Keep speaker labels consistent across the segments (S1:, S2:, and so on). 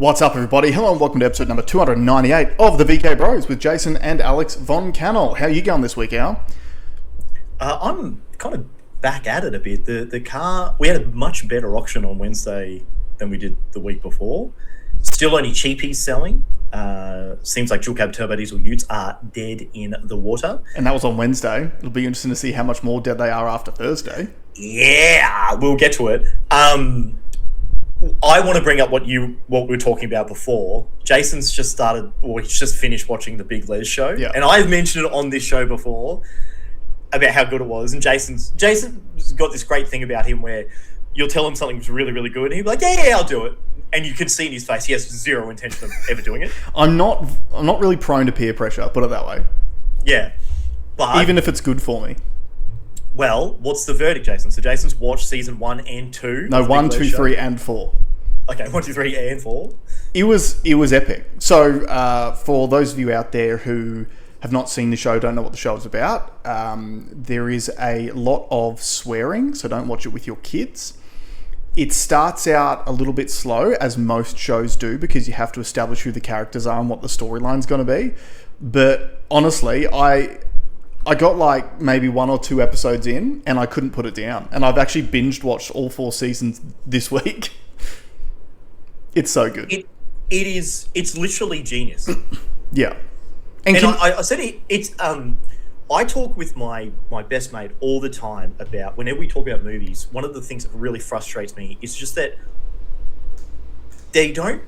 S1: What's up, everybody? Hello and welcome to episode number 298 of the VK Bros with Jason and Alex Von Cannell. How are you going this week, Al?
S2: I'm kind of back at it a bit. The car, we had a much better auction on Wednesday than we did the week before. Still only cheapies selling. Seems like dual cab turbo diesel utes are dead in the water.
S1: And that was on Wednesday. It'll be interesting to see how much more dead they are after Thursday.
S2: Yeah, we'll get to it. I want to bring up what we were talking about before. Jason's just he's just finished watching the Big Les show.
S1: Yeah.
S2: And I've mentioned it on this show before about how good it was. And Jason's got this great thing about him where you'll tell him something's really, really good and he'll be like, yeah, I'll do it. And you can see in his face, he has zero intention of ever doing it.
S1: I'm not really prone to peer pressure, put it that way.
S2: Yeah. But
S1: even if it's good for me.
S2: Well, what's the verdict, Jason? So Jason's watched season 1 and 2.
S1: No, 1, 2, 3, and 4.
S2: Okay, 1, 2, 3, and 4.
S1: It was epic. So for those of you out there who have not seen the show, don't know what the show is about, there is a lot of swearing, so don't watch it with your kids. It starts out a little bit slow, as most shows do, because you have to establish who the characters are and what the storyline's going to be. But honestly, I got like maybe 1 or 2 episodes in and I couldn't put it down. And I've actually binged watched all 4 seasons this week. It's so good.
S2: It's literally genius.
S1: Yeah.
S2: And I said it's I talk with my best mate all the time about, whenever we talk about movies, one of the things that really frustrates me is just that they don't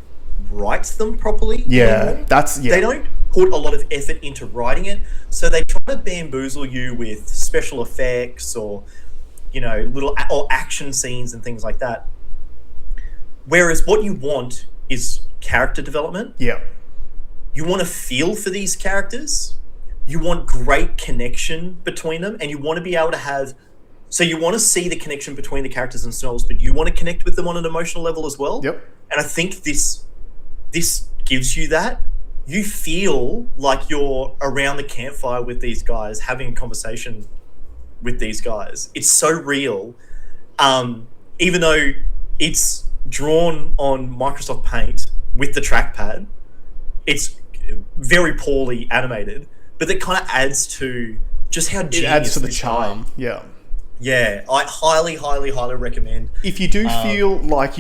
S2: write them properly.
S1: Yeah,
S2: They don't put a lot of effort into writing it, so they try to bamboozle you with special effects or little action scenes and things like that. Whereas what you want is character development.
S1: Yeah.
S2: You want to feel for these characters. You want great connection between them, and you want to be able to have. So you want to see the connection between the characters themselves, but you want to connect with them on an emotional level as well.
S1: Yep.
S2: And I think this gives you that. You feel like you're around the campfire with these guys, having a conversation with these guys. It's so real, even though it's drawn on Microsoft Paint with the trackpad. It's very poorly animated, but that kind of adds to just how genius
S1: it adds to the
S2: this
S1: charm.
S2: guy.
S1: Yeah.
S2: Yeah, I highly, highly, highly recommend.
S1: If you do feel like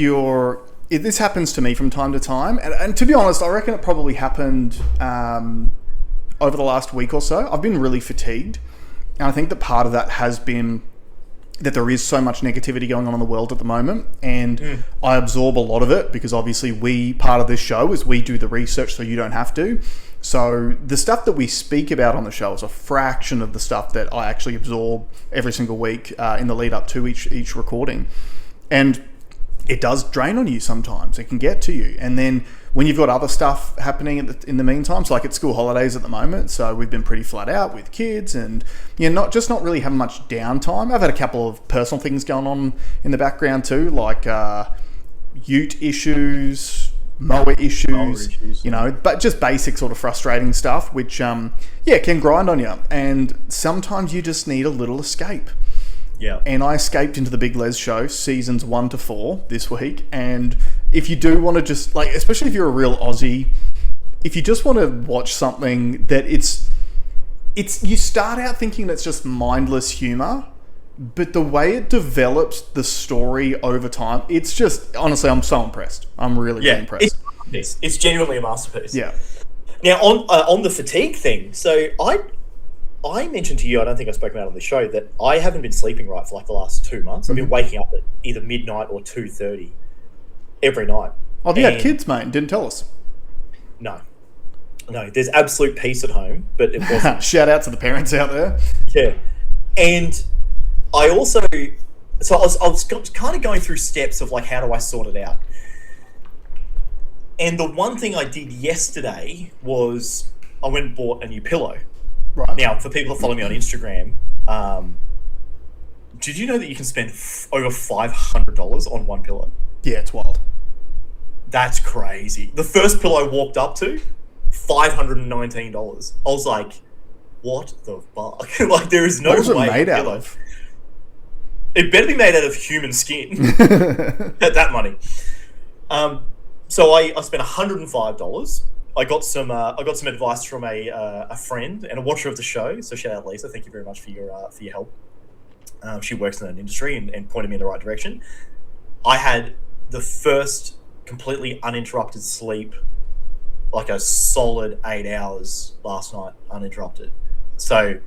S1: this happens to me from time to time, and to be honest, I reckon it probably happened over the last week or so. I've been really fatigued, and I think that part of that has been that there is so much negativity going on in the world at the moment, and I absorb a lot of it because obviously part of this show is we do the research so you don't have to. So the stuff that we speak about on the show is a fraction of the stuff that I actually absorb every single week in the lead up to each recording. And it does drain on you sometimes. It can get to you. And then when you've got other stuff happening in the meantime, so like it's school holidays at the moment, so we've been pretty flat out with kids and not really having much downtime. I've had a couple of personal things going on in the background too, like ute issues, mower issues, but just basic sort of frustrating stuff, which can grind on you. And sometimes you just need a little escape.
S2: Yeah.
S1: And I escaped into the Big Les show, seasons 1 to 4 this week. And if you do want to just, like, especially if you're a real Aussie, if you just want to watch something that it's you start out thinking it's just mindless humor, but the way it develops the story over time, it's just, honestly, I'm so impressed. I'm really impressed.
S2: It's genuinely a masterpiece.
S1: Yeah.
S2: Now, on the fatigue thing, so I mentioned to you, I don't think I spoke about it on the show, that I haven't been sleeping right for like the last 2 months. I've been waking up at either midnight or 2:30 every night.
S1: Oh, you had kids, mate, and didn't tell us.
S2: No, there's absolute peace at home, but it wasn't.
S1: Shout out to the parents out there.
S2: Yeah. And I also, so I was kind of going through steps of like, how do I sort it out? And the one thing I did yesterday was I went and bought a new pillow.
S1: Right.
S2: Now, for people that follow me on Instagram, did you know that you can spend over $500 on one pillow?
S1: Yeah, it's wild.
S2: That's crazy. The first pillow I walked up to, $519. I was like, what the fuck? Like, there is no way.
S1: What was it made out of?
S2: It better be made out of human skin. At that money. So I spent $105. I got some advice from a friend and a watcher of the show. So shout out Lisa, thank you very much for your help. She works in an industry and pointed me in the right direction. I had the first completely uninterrupted sleep, like a solid 8 hours last night, uninterrupted. So,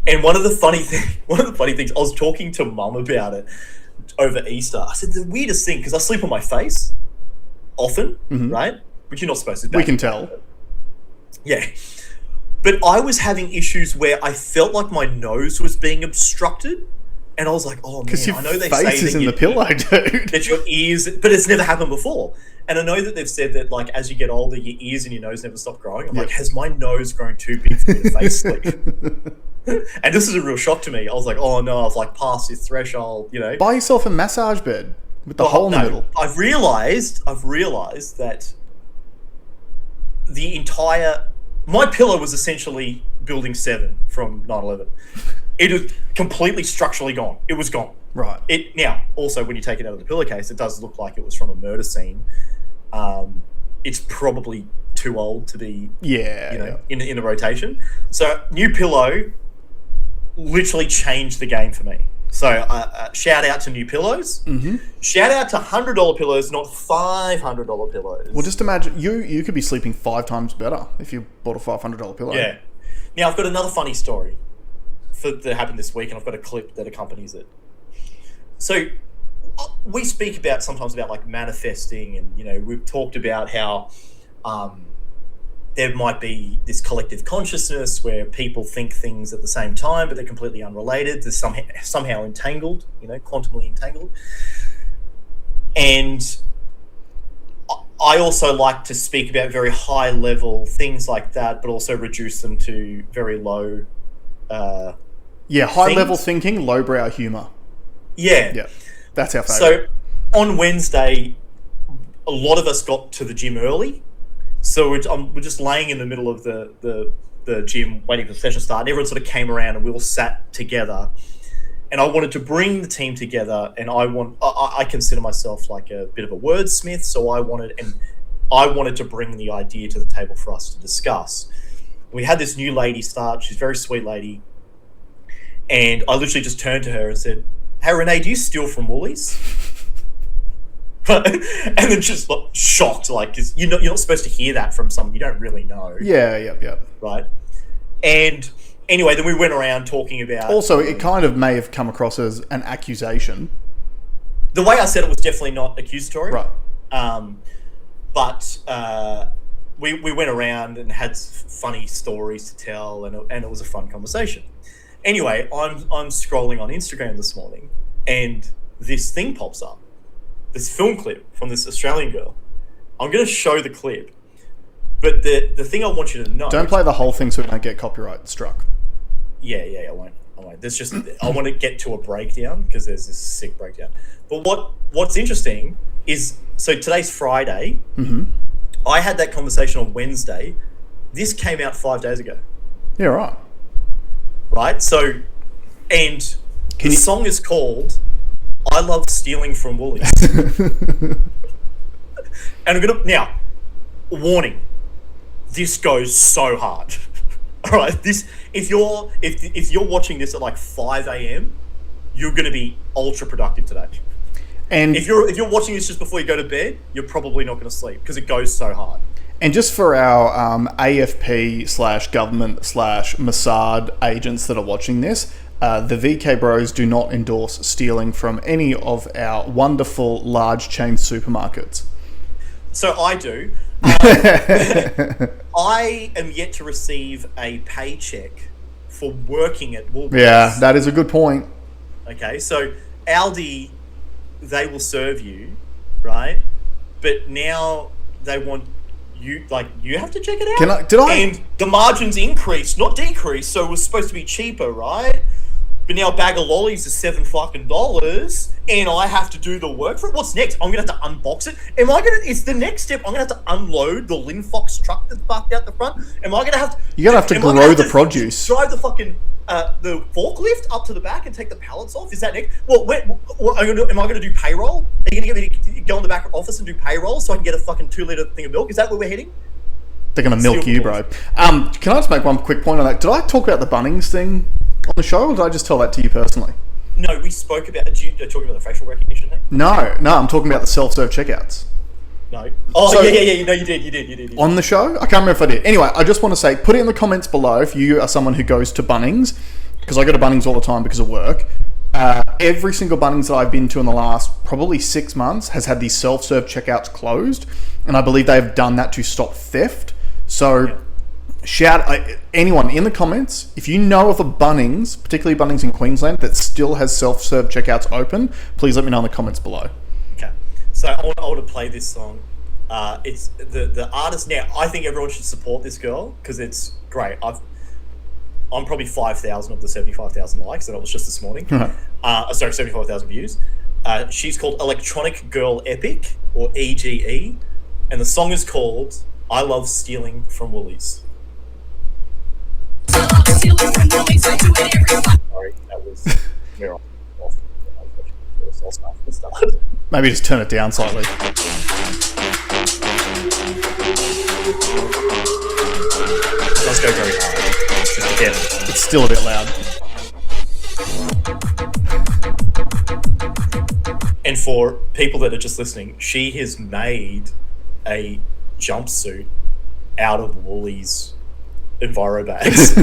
S2: and one of the funny things, I was talking to Mum about it over Easter. I said the weirdest thing, because I sleep on my face often, right? Which you're not supposed to do.
S1: We can tell.
S2: Yeah. But I was having issues where I felt like my nose was being obstructed. And I was like, oh man, I know they say
S1: face is
S2: that
S1: in the pillow, dude.
S2: That your ears, but it's never happened before. And I know that they've said that, like, as you get older, your ears and your nose never stop growing. I'm like, has my nose grown too big for me to face sleep? And this is a real shock to me. I was like, oh no, I've like passed this threshold, you know.
S1: Buy yourself a massage bed with the hole in the middle.
S2: I've realized that my pillow was essentially Building 7 from 9/11. It was completely structurally gone. It was gone.
S1: Right.
S2: Now, also, when you take it out of the pillowcase, it does look like it was from a murder scene. It's probably too old to be, in the rotation. So, new pillow literally changed the game for me. So, shout out to new pillows. Shout out to $100 pillows, not $500 pillows.
S1: Well, just imagine you could be sleeping 5 times better if you bought a $500 pillow.
S2: Yeah. Now, I've got another funny story that happened this week, and I've got a clip that accompanies it. So, we speak sometimes about like manifesting, and we've talked about how there might be this collective consciousness where people think things at the same time, but they're completely unrelated. They're somehow entangled, quantumly entangled. And I also like to speak about very high level things like that, but also reduce them to very low.
S1: High level thinking, lowbrow humor.
S2: Yeah,
S1: that's our favorite.
S2: So on Wednesday, a lot of us got to the gym early. So we're just laying in the middle of the gym waiting for the session to start. And everyone sort of came around and we all sat together. And I wanted to bring the team together. And I consider myself like a bit of a wordsmith. So I wanted to bring the idea to the table for us to discuss. We had this new lady start. She's a very sweet lady. And I literally just turned to her and said, "Hey, Renee, do you steal from Woolies?" And then just shocked, like, 'cause you're not supposed to hear that from someone you don't really know.
S1: Yeah.
S2: Right? And anyway, then we went around talking about...
S1: Also, it kind of may have come across as an accusation.
S2: The way I said it was definitely not accusatory.
S1: Right.
S2: But we went around and had funny stories to tell, and it was a fun conversation. Anyway, I'm scrolling on Instagram this morning, and this thing pops up. This film clip from this Australian girl. I'm going to show the clip, but the thing I want you to know...
S1: Don't play the whole thing so we don't get copyright struck.
S2: Yeah, I won't. There's just... I want to get to a breakdown, because there's this sick breakdown. But what's interesting is... So today's Friday. I had that conversation on Wednesday. This came out 5 days ago.
S1: Yeah, right.
S2: Right? So... And the song is called... I Love Stealing from Woolies. And I'm gonna now, warning, this goes so hard. All right, if you're watching this at like 5 a.m, you're gonna be ultra productive today. And if you're watching this just before you go to bed, you're probably not gonna sleep because it goes so hard.
S1: And just for our AFP/government/ Mossad agents that are watching this. The VK Bros do not endorse stealing from any of our wonderful large chain supermarkets.
S2: So I do. I am yet to receive a paycheck for working at Woolworths.
S1: Yeah, that is a good point.
S2: Okay, so Aldi, they will serve you, right? But now they want you, like, you have to check it out.
S1: Did I?
S2: And the margins increase, not decrease, so it was supposed to be cheaper, right? but now a bag of lollies is $7 and I have to do the work for it. What's next? I'm gonna have to unbox it. It's the next step. I'm gonna have to unload the Linfox truck that's parked out the front. Am I gonna have to?
S1: You're gonna have to grow the produce.
S2: Drive the fucking the forklift up to the back and take the pallets off. Is that next? Well, am I gonna do payroll? Are you gonna get me to go in the back office and do payroll so I can get a fucking 2-liter thing of milk? Is that where we're heading?
S1: They're gonna milk you, bro. Can I just make one quick point on that? Did I talk about the Bunnings thing on the show, or did I just tell that to you personally?
S2: No, we spoke about. Are you talking about the facial recognition thing?
S1: No, I'm talking about the self-serve checkouts.
S2: No. Oh, so, yeah. No, you did.
S1: On the show? I can't remember if I did. Anyway, I just want to say, put it in the comments below if you are someone who goes to Bunnings, because I go to Bunnings all the time because of work. Every single Bunnings that I've been to in the last probably 6 months has had these self-serve checkouts closed, and I believe they have done that to stop theft. So, shout anyone in the comments, if you know of a Bunnings, particularly Bunnings in Queensland, that still has self-serve checkouts open, please let me know in the comments below.
S2: Okay. So I want to play this song. It's the artist now. I think everyone should support this girl because it's great. I'm probably 5,000 of the 75,000 likes, and it was just this morning. Sorry, 75,000 views. She's called Electronic Girl Epic, or EGE, and the song is called I Love Stealing from Woolies. Sorry, that was we're off.
S1: Maybe just turn it down slightly.
S2: It does go very hard. Again,
S1: it's still a bit loud.
S2: And for people that are just listening, she has made a jumpsuit out of Woolies Enviro bags.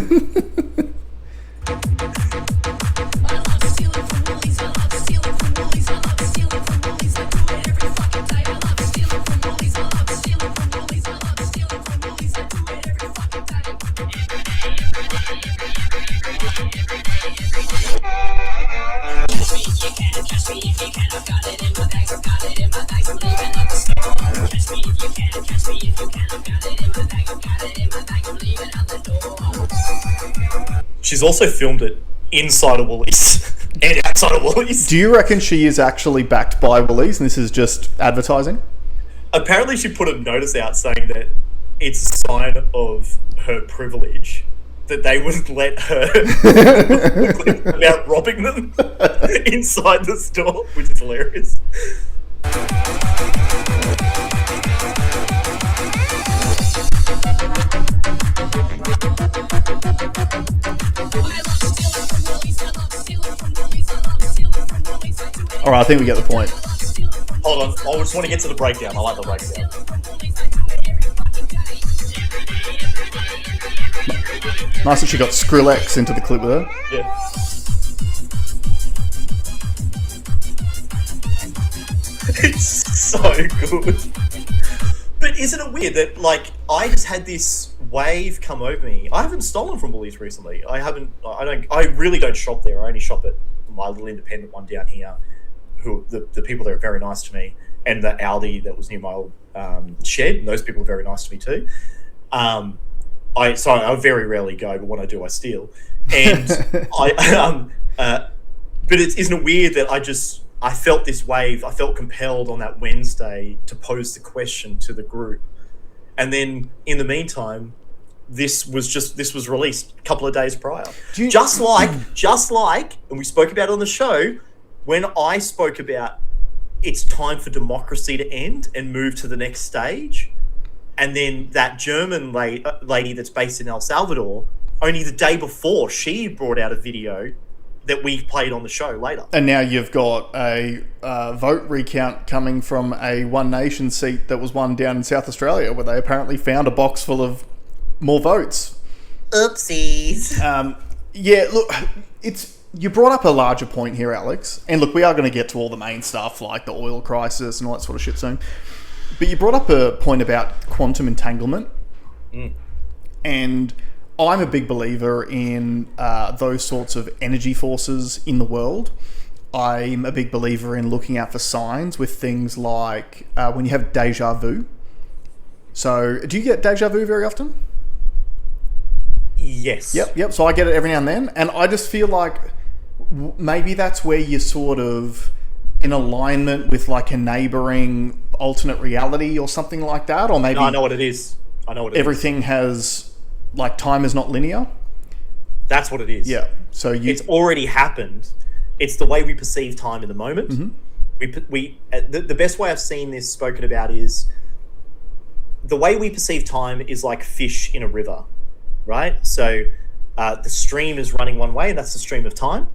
S2: She's also filmed it inside of Woolies and outside of Woolies.
S1: Do you reckon she is actually backed by Woolies and this is just advertising?
S2: Apparently she put a notice out saying that it's a sign of her privilege that they wouldn't let her without robbing them inside the store, which is hilarious.
S1: Alright, I think we get the point.
S2: Hold on, I just want to get to the breakdown. I like the breakdown.
S1: Nice that she got Skrillex into the clip with her.
S2: Yeah. It's so good. But isn't it weird that, like, I just had this wave come over me? I haven't stolen from Woolies recently. I really don't shop there. I only shop at my little independent one down here. Who the people there are very nice to me, and the Aldi that was near my old shed, and those people are very nice to me too. I very rarely go, but when I do, I steal. And but isn't it weird that I felt this wave? I felt compelled on that Wednesday to pose the question to the group, and then in the meantime, this was released a couple of days prior. Just like, and we spoke about it on the show. When I spoke about it's time for democracy to end and move to the next stage, and then that German lady that's based in El Salvador, only the day before, she brought out a video that we played on the show later.
S1: And now you've got a vote recount coming from a One Nation seat that was won down in South Australia, where they apparently found a box full of more votes.
S2: Oopsies.
S1: Yeah, look, you brought up a larger point here, Alex. And look, we are going to get to all the main stuff like the oil crisis and all that sort of shit soon. But you brought up a point about quantum entanglement. And I'm a big believer in those sorts of energy forces in the world. I'm a big believer in looking out for signs with things like when you have deja vu. So, do you get deja vu very often?
S2: Yes.
S1: Yep. So I get it every now and then. And I just feel like maybe that's where you're sort of in alignment with like a neighboring alternate reality or something like that, or maybe
S2: No, I know what it is.
S1: Everything has, like, time is not linear.
S2: That's what it is.
S1: Yeah. So
S2: it's already happened. It's the way we perceive time in the moment. The best way I've seen this spoken about is the way we perceive time is like fish in a river, right? So the stream is running one way, and that's the stream of time.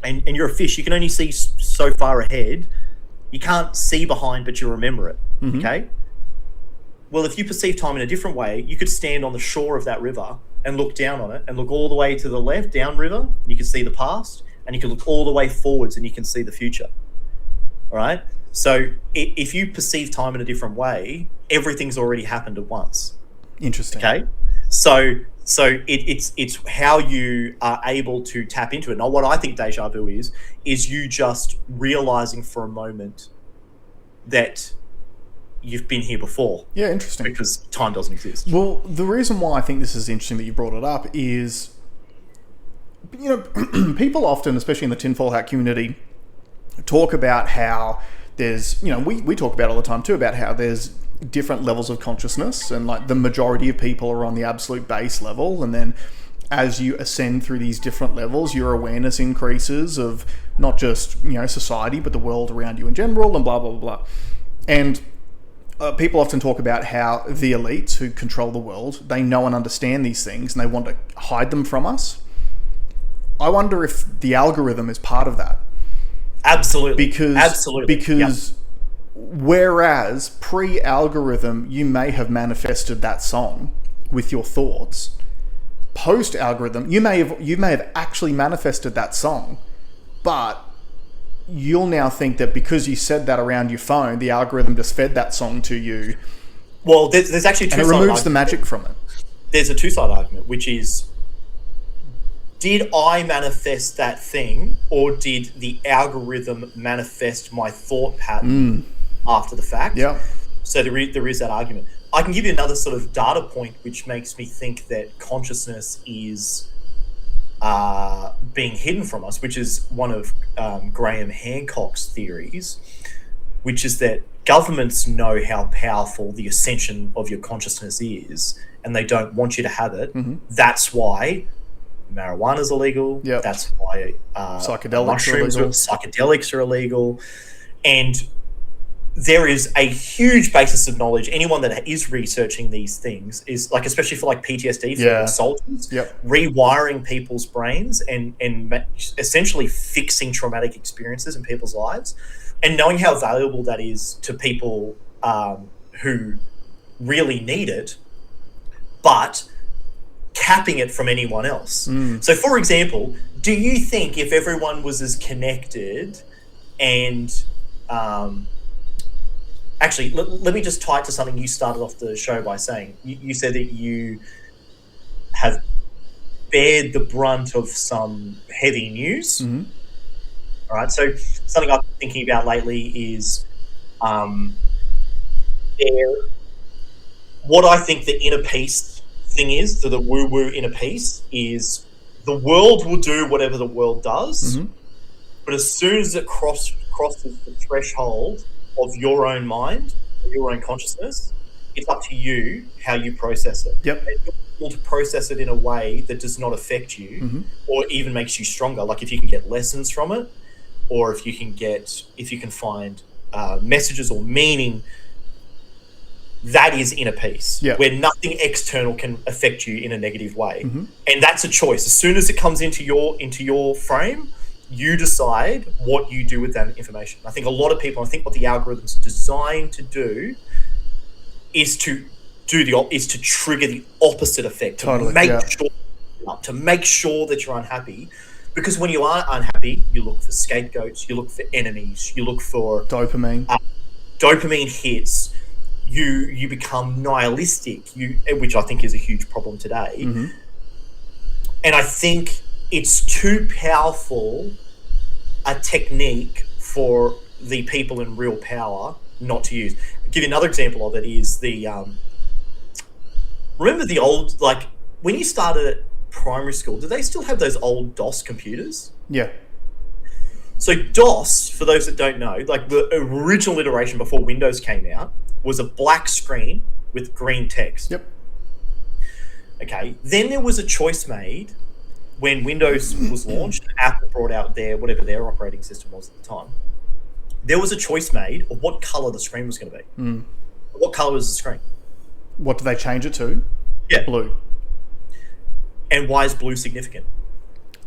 S2: And you're a fish. You can only see so far ahead. You can't see behind, but you remember it. Okay. Well, if you perceive time in a different way, you could stand on the shore of that river and look down on it and look all the way to the left, downriver, and you can see the past, and you can look all the way forwards and you can see the future. All right? So if you perceive time in a different way, everything's already happened at once.
S1: Interesting.
S2: Okay? So it's how you are able to tap into it. Now, what I think deja vu is you just realizing for a moment that you've been here before.
S1: Yeah, interesting.
S2: Because time doesn't exist.
S1: Well, the reason why I think this is interesting that you brought it up is, you know, people often, especially in the tinfoil hat community, talk about how there's, you know, we talk about all the time too, about how there's different levels of consciousness, and like the majority of people are on the absolute base level, and then as you ascend through these different levels, your awareness increases of not just, you know, society, but the world around you in general, and blah, blah, blah, blah. And people often talk about how the elites who control the world, they know and understand these things, and they want to hide them from us. I wonder if the algorithm is part of that.
S2: Absolutely.
S1: Because whereas pre-algorithm, you may have manifested that song with your thoughts. Post-algorithm, you may have actually manifested that song, but you'll now think that because you said that around your phone, the algorithm just fed that song to you.
S2: Well, there's actually two sides.
S1: And it removes the magic from it.
S2: There's a two-side argument, which is, did I manifest that thing, or did the algorithm manifest my thought pattern after the fact?
S1: Yeah.
S2: So there is that argument. I can give you another sort of data point which makes me think that consciousness is being hidden from us, which is one of Graham Hancock's theories, which is that governments know how powerful the ascension of your consciousness is, and they don't want you to have it. That's why marijuana is illegal.
S1: Yep.
S2: That's why psychedelics are illegal. And there is a huge basis of knowledge. Anyone that is researching these things is like, especially for like PTSD for soldiers, rewiring people's brains and essentially fixing traumatic experiences in people's lives, and knowing how valuable that is to people who really need it, but capping it from anyone else. So, for example, do you think if everyone was as connected and actually, let me just tie it to something you started off the show by saying. You said that you have bared the brunt of some heavy news. All right, so something I've been thinking about lately is what I think the inner peace thing is, so the woo-woo inner peace, is the world will do whatever the world does, but as soon as it crosses the threshold of your own mind, or your own consciousness, it's up to you how you process it.
S1: Yep.
S2: And you're able to process it in a way that does not affect you, or even makes you stronger. Like if you can get lessons from it, or if you can find messages or meaning, that is inner peace, where nothing external can affect you in a negative way. And that's a choice. As soon as it comes into your frame, you decide what you do with that information. I think a lot of people, I think what the algorithm's designed to do is to trigger the opposite effect, to make sure that you're unhappy. Because when you are unhappy, you look for scapegoats, you look for enemies, you look for dopamine hits. You become nihilistic, which I think is a huge problem today. And I think it's too powerful a technique for the people in real power not to use. I'll give you another example of it is remember the old, like when you started at primary school, did they still have those old DOS computers?
S1: Yeah.
S2: So DOS, for those that don't know, like the original iteration before Windows came out, was a black screen with green text.
S1: Yep.
S2: Okay. Then there was a choice made when Windows was launched. Apple brought out whatever their operating system was at the time. There was a choice made of what color the screen was going to be. What color was the screen?
S1: What do they change it to?
S2: Yeah.
S1: Blue.
S2: And why is blue significant?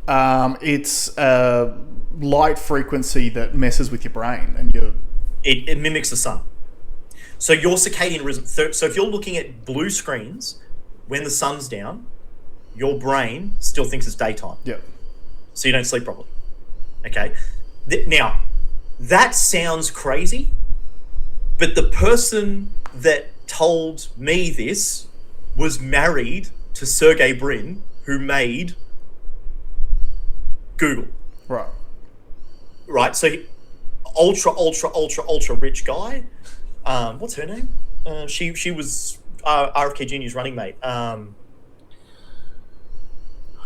S1: It's a light frequency that messes with your brain, and
S2: it mimics the sun. So your circadian rhythm. So if you're looking at blue screens when the sun's down, your brain still thinks it's daytime.
S1: Yep.
S2: So you don't sleep properly. Okay. Now, that sounds crazy, but the person that told me this was married to Sergey Brin, who made Google. Right. So ultra rich guy. What's her name? She was RFK Jr.'s running mate. I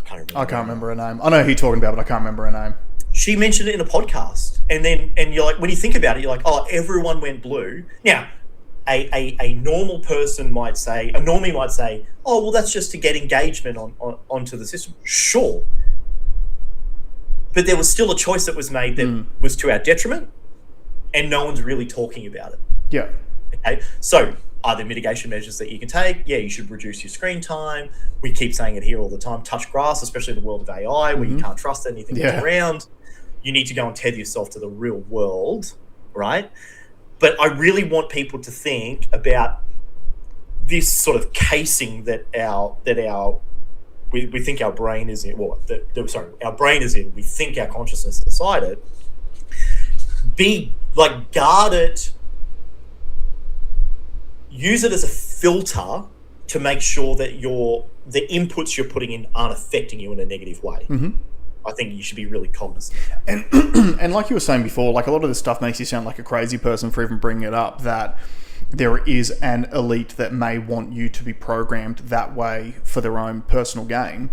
S2: can't remember
S1: her name. I know who you're talking about, but I can't remember her name.
S2: She mentioned it in a podcast, and you're like, when you think about it, you're like, oh, everyone went blue. Now, a normal person might say, a normie might say, oh, well, that's just to get engagement onto the system. Sure. But there was still a choice that was made that was to our detriment, and no one's really talking about it.
S1: Yeah.
S2: Okay. So, are there mitigation measures that you can take? Yeah, you should reduce your screen time. We keep saying it here all the time. Touch grass, especially in the world of AI, where you can't trust anything that's around. You need to go and tether yourself to the real world, right? But I really want people to think about this sort of casing that we think our brain is in. Well, our brain is in. We think our consciousness is inside it. Guard it. Use it as a filter to make sure that the inputs you're putting in aren't affecting you in a negative way. I think you should be really cognizant of that.
S1: And like you were saying before, like a lot of this stuff makes you sound like a crazy person for even bringing it up, that there is an elite that may want you to be programmed that way for their own personal gain.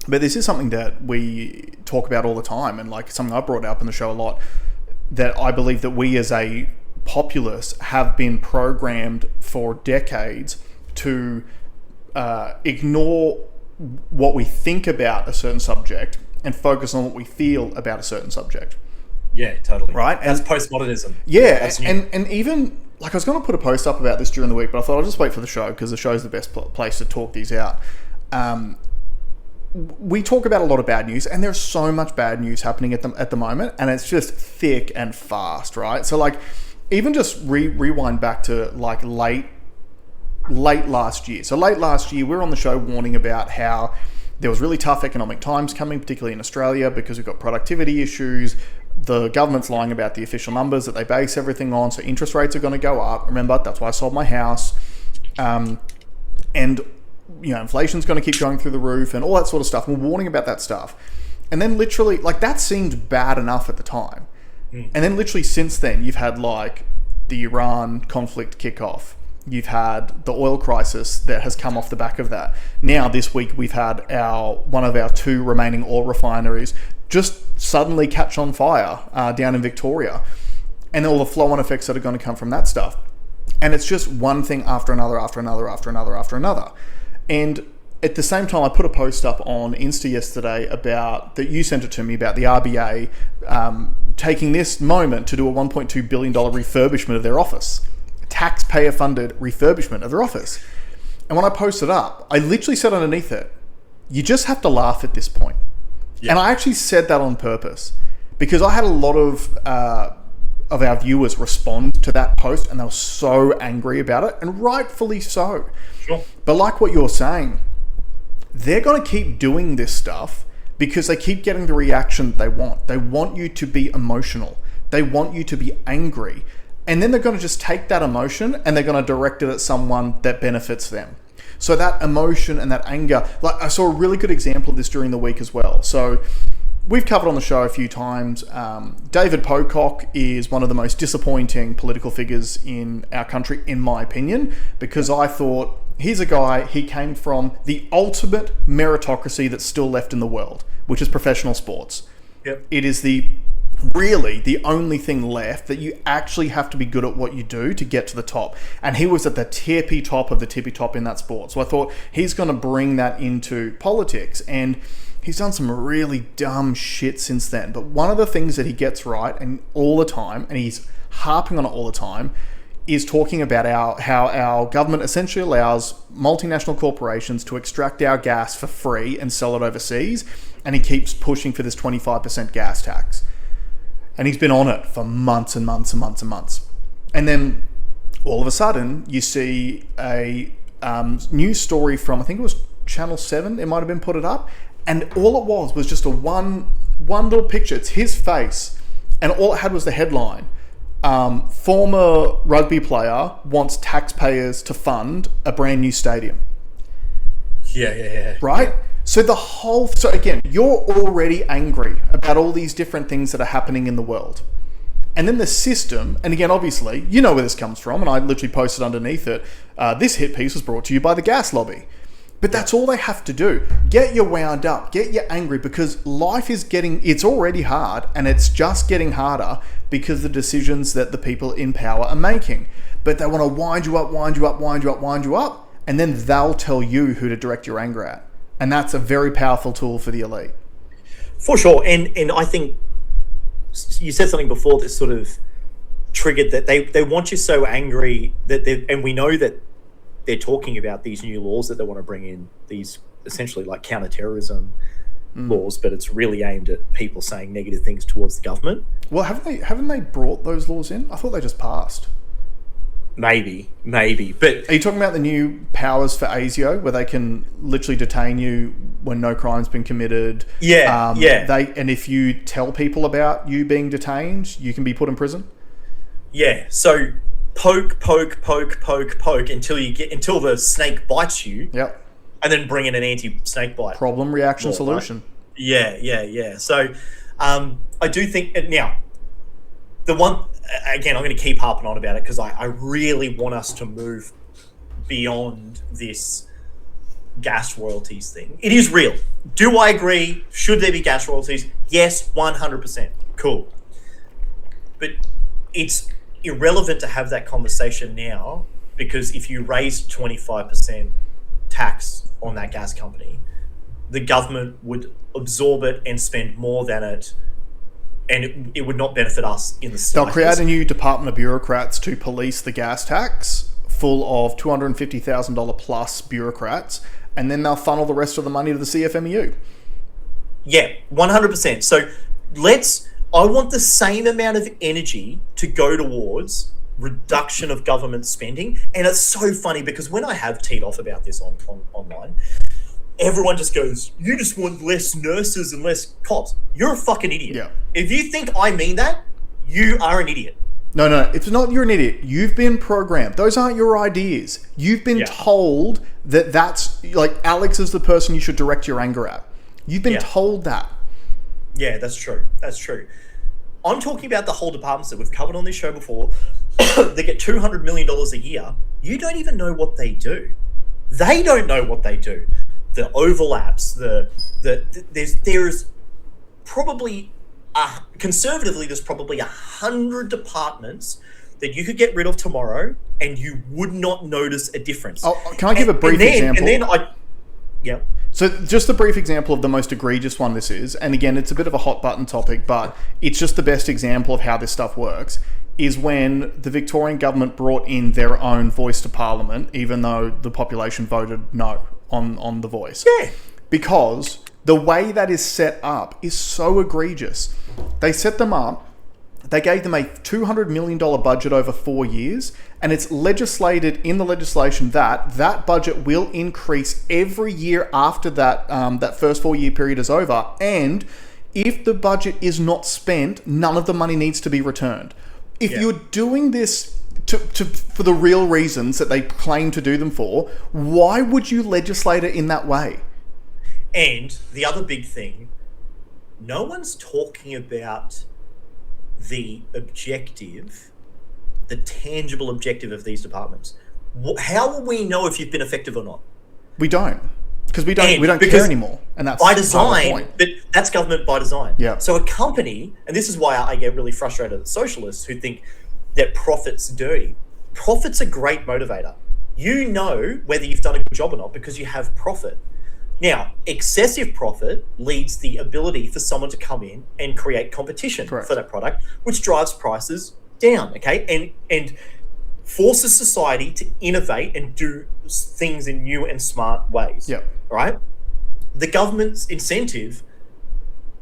S1: But this is something that we talk about all the time, and like something I brought up in the show a lot, that I believe that we as a populace have been programmed for decades to ignore what we think about a certain subject and focus on what we feel about a certain subject.
S2: Yeah, totally.
S1: Right?
S2: That's postmodernism.
S1: Yeah, and even, like I was going to put a post up about this during the week, but I thought I'll just wait for the show because the show's the best place to talk these out. We talk about a lot of bad news, and there's so much bad news happening at the moment, and it's just thick and fast, right? So like, even just rewind back to like late last year. So late last year, we were on the show warning about how there was really tough economic times coming, particularly in Australia, because we've got productivity issues. The government's lying about the official numbers that they base everything on, so interest rates are going to go up. Remember, that's why I sold my house. And inflation's going to keep going through the roof and all that sort of stuff. We're warning about that stuff. And then literally, like, that seemed bad enough at the time. And then literally since then, you've had like the Iran conflict kickoff. You've had the oil crisis that has come off the back of that. Now this week we've had one of our 2 remaining oil refineries just suddenly catch on fire down in Victoria, and all the flow-on effects that are going to come from that stuff. And it's just one thing after another, after another, after another, after another. And at the same time, I put a post up on Insta yesterday that you sent it to me, about the RBA taking this moment to do a $1.2 billion refurbishment of their office. Taxpayer-funded refurbishment of their office. And when I posted up, I literally said underneath it, you just have to laugh at this point. Yeah. And I actually said that on purpose because I had a lot of our viewers respond to that post, and they were so angry about it, and rightfully so.
S2: Sure.
S1: But like what you're saying, they're going to keep doing this stuff because they keep getting the reaction they want. They want you to be emotional. They want you to be angry. And then they're going to just take that emotion and they're going to direct it at someone that benefits them. So that emotion and that anger, like I saw a really good example of this during the week as well. So we've covered on the show a few times. David Pocock is one of the most disappointing political figures in our country, in my opinion, because I thought, here's a guy, he came from the ultimate meritocracy that's still left in the world, which is professional sports.
S2: Yep.
S1: It is the really the only thing left, that you actually have to be good at what you do to get to the top. And he was at the tippy top of the tippy top in that sport. So I thought he's going to bring that into politics. And he's done some really dumb shit since then. But one of the things that he gets right and all the time, and he's harping on it all the time, is talking about how our government essentially allows multinational corporations to extract our gas for free and sell it overseas. And he keeps pushing for this 25% gas tax. And he's been on it for months and months and months and months. And then all of a sudden, you see a news story from, I think it was Channel 7, it might have been put it up. And all it was just a one little picture. It's his face. And all it had was the headline. Former rugby player wants taxpayers to fund a brand new stadium.
S2: Yeah.
S1: Right?
S2: Yeah.
S1: So again, you're already angry about all these different things that are happening in the world. And then the system, and again, obviously, you know where this comes from, and I literally posted underneath it, this hit piece was brought to you by the gas lobby. But that's all they have to do. Get you wound up, get you angry, because life is it's already hard, and it's just getting harder because of the decisions that the people in power are making. But they want to wind you up, and then they'll tell you who to direct your anger at. And that's a very powerful tool for the elite.
S2: For sure. And I think you said something before that sort of triggered that they want you so angry that and we know that they're talking about these new laws that they want to bring in, these essentially like counter-terrorism laws, but it's really aimed at people saying negative things towards the government.
S1: Well, haven't they brought those laws in? I thought they just passed.
S2: Maybe, but
S1: are you talking about the new powers for ASIO, where they can literally detain you when no crime's been committed?
S2: Yeah.
S1: And if you tell people about you being detained, you can be put in prison.
S2: Yeah. So poke until the snake bites you.
S1: Yep.
S2: And then bring in an anti-snake bite
S1: problem, reaction, solution.
S2: Right? Yeah. So I do think now the one. Again, I'm going to keep harping on about it because I really want us to move beyond this gas royalties thing. It is real. Do I agree? Should there be gas royalties? Yes, 100%. Cool. But it's irrelevant to have that conversation now, because if you raise 25% tax on that gas company, the government would absorb it and spend more than it, and it would not benefit us in the slightest.
S1: They'll create a new department of bureaucrats to police the gas tax, full of $250,000 plus bureaucrats, and then they'll funnel the rest of the money to the CFMEU.
S2: Yeah, 100%. So I want the same amount of energy to go towards reduction of government spending. And it's so funny because when I have teed off about this online, everyone just goes, you just want less nurses and less cops. You're a fucking idiot.
S1: Yeah.
S2: If you think I mean that, you are an idiot.
S1: No, it's not you're an idiot. You've been programmed. Those aren't your ideas. You've been told that that's, like, Alex is the person you should direct your anger at. You've been told that.
S2: Yeah, that's true. I'm talking about the whole departments that we've covered on this show before. They get $200 million a year. You don't even know what they do. They don't know what they do. The overlaps, there's probably conservatively, there's probably 100 departments that you could get rid of tomorrow and you would not notice a difference.
S1: Oh, can I give a brief example? So just a brief example of the most egregious one this is, and again, it's a bit of a hot button topic, but it's just the best example of how this stuff works, is when the Victorian government brought in their own voice to Parliament, even though the population voted no on the voice.
S2: Yeah.
S1: Because the way that is set up is so egregious. They set them up, they gave them a $200 million budget over 4 years, and it's legislated in the legislation that that budget will increase every year after that that first 4 year period is over. And if the budget is not spent, none of the money needs to be returned. If you're doing this for the real reasons that they claim to do them for, why would you legislate it in that way?
S2: And the other big thing, no one's talking about the objective, the tangible objective of these departments. How will we know if you've been effective or not?
S1: We don't, because we don't care anymore. And that's
S2: by
S1: part of the
S2: design,
S1: point.
S2: but that's government by design.
S1: Yeah.
S2: So a company, and this is why I get really frustrated at socialists who think that profit's dirty. Profit's a great motivator. You know whether you've done a good job or not because you have profit. Now, excessive profit leads the ability for someone to come in and create competition
S1: Correct.
S2: for that product, which drives prices down, okay? And forces society to innovate and do things in new and smart ways.
S1: Yep.
S2: All right? The government's incentive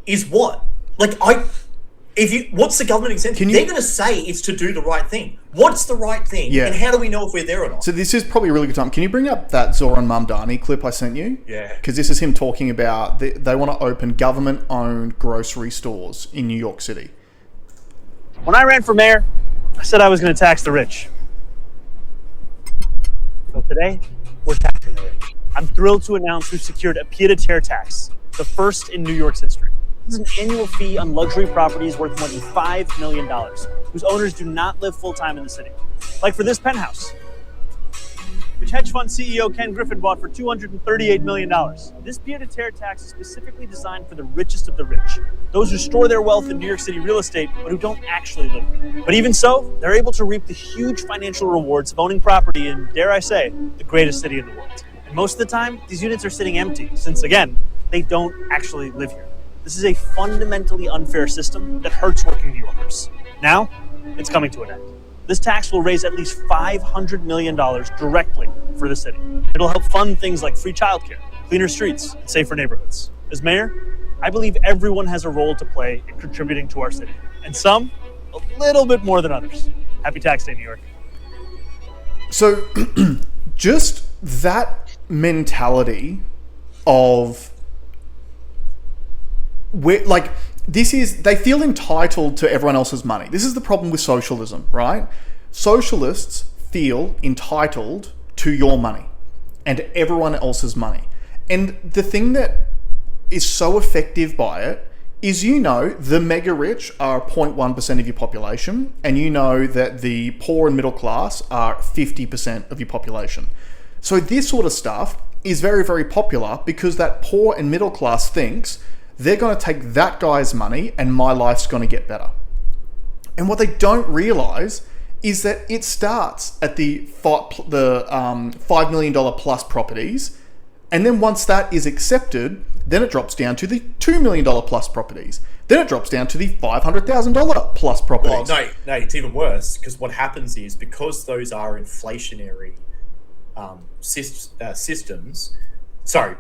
S2: is what? What's the government incentive? They're going to say it's to do the right thing. What's the right thing?
S1: Yeah.
S2: And how do we know if we're there or not?
S1: So this is probably a really good time. Can you bring up that Zoran Mamdani clip I sent you?
S2: Yeah.
S1: Because this is him talking about they want to open government-owned grocery stores in New York City.
S3: When I ran for mayor, I said I was going to tax the rich. So today, we're taxing the rich. I'm thrilled to announce we've secured a pied-à-terre tax, the first in New York's history. This is an annual fee on luxury properties worth more than $5 million, whose owners do not live full-time in the city. Like for this penthouse, which hedge fund CEO Ken Griffin bought for $238 million. This pied-à-terre tax is specifically designed for the richest of the rich, those who store their wealth in New York City real estate, but who don't actually live there. But even so, they're able to reap the huge financial rewards of owning property in, dare I say, the greatest city in the world. And most of the time, these units are sitting empty, since again, they don't actually live here. This is a fundamentally unfair system that hurts working New Yorkers. Now, it's coming to an end. This tax will raise at least $500 million directly for the city. It'll help fund things like free childcare, cleaner streets, and safer neighborhoods. As mayor, I believe everyone has a role to play in contributing to our city, and some a little bit more than others. Happy Tax Day, New York.
S1: So just that mentality of they feel entitled to everyone else's money. This is the problem with socialism, right? Socialists feel entitled to your money and everyone else's money. And the thing that is so effective by it is, the mega rich are 0.1% of your population, and that the poor and middle class are 50% of your population. So this sort of stuff is very, very popular because that poor and middle class thinks they're going to take that guy's money and my life's going to get better. And what they don't realize is that it starts at the $5 million plus properties. And then once that is accepted, then it drops down to the $2 million plus properties. Then it drops down to the $500,000 plus properties.
S2: Well, no, it's even worse, because what happens is, because those are inflationary systems, sorry,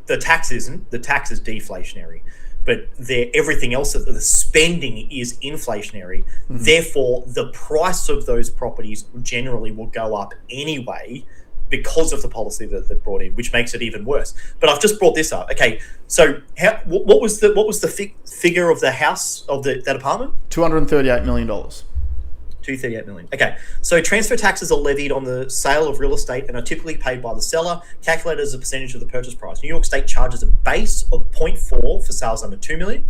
S2: the tax isn't. The tax is deflationary, but everything else, the spending is inflationary. Mm-hmm. Therefore, the price of those properties generally will go up anyway because of the policy that they brought in, which makes it even worse. But I've just brought this up. Okay, so what was the figure of the house of that apartment?
S1: $238 million.
S2: $238 million. Okay, so transfer taxes are levied on the sale of real estate and are typically paid by the seller, calculated as a percentage of the purchase price. New York State charges a base of 0.4 for sales under 2 million,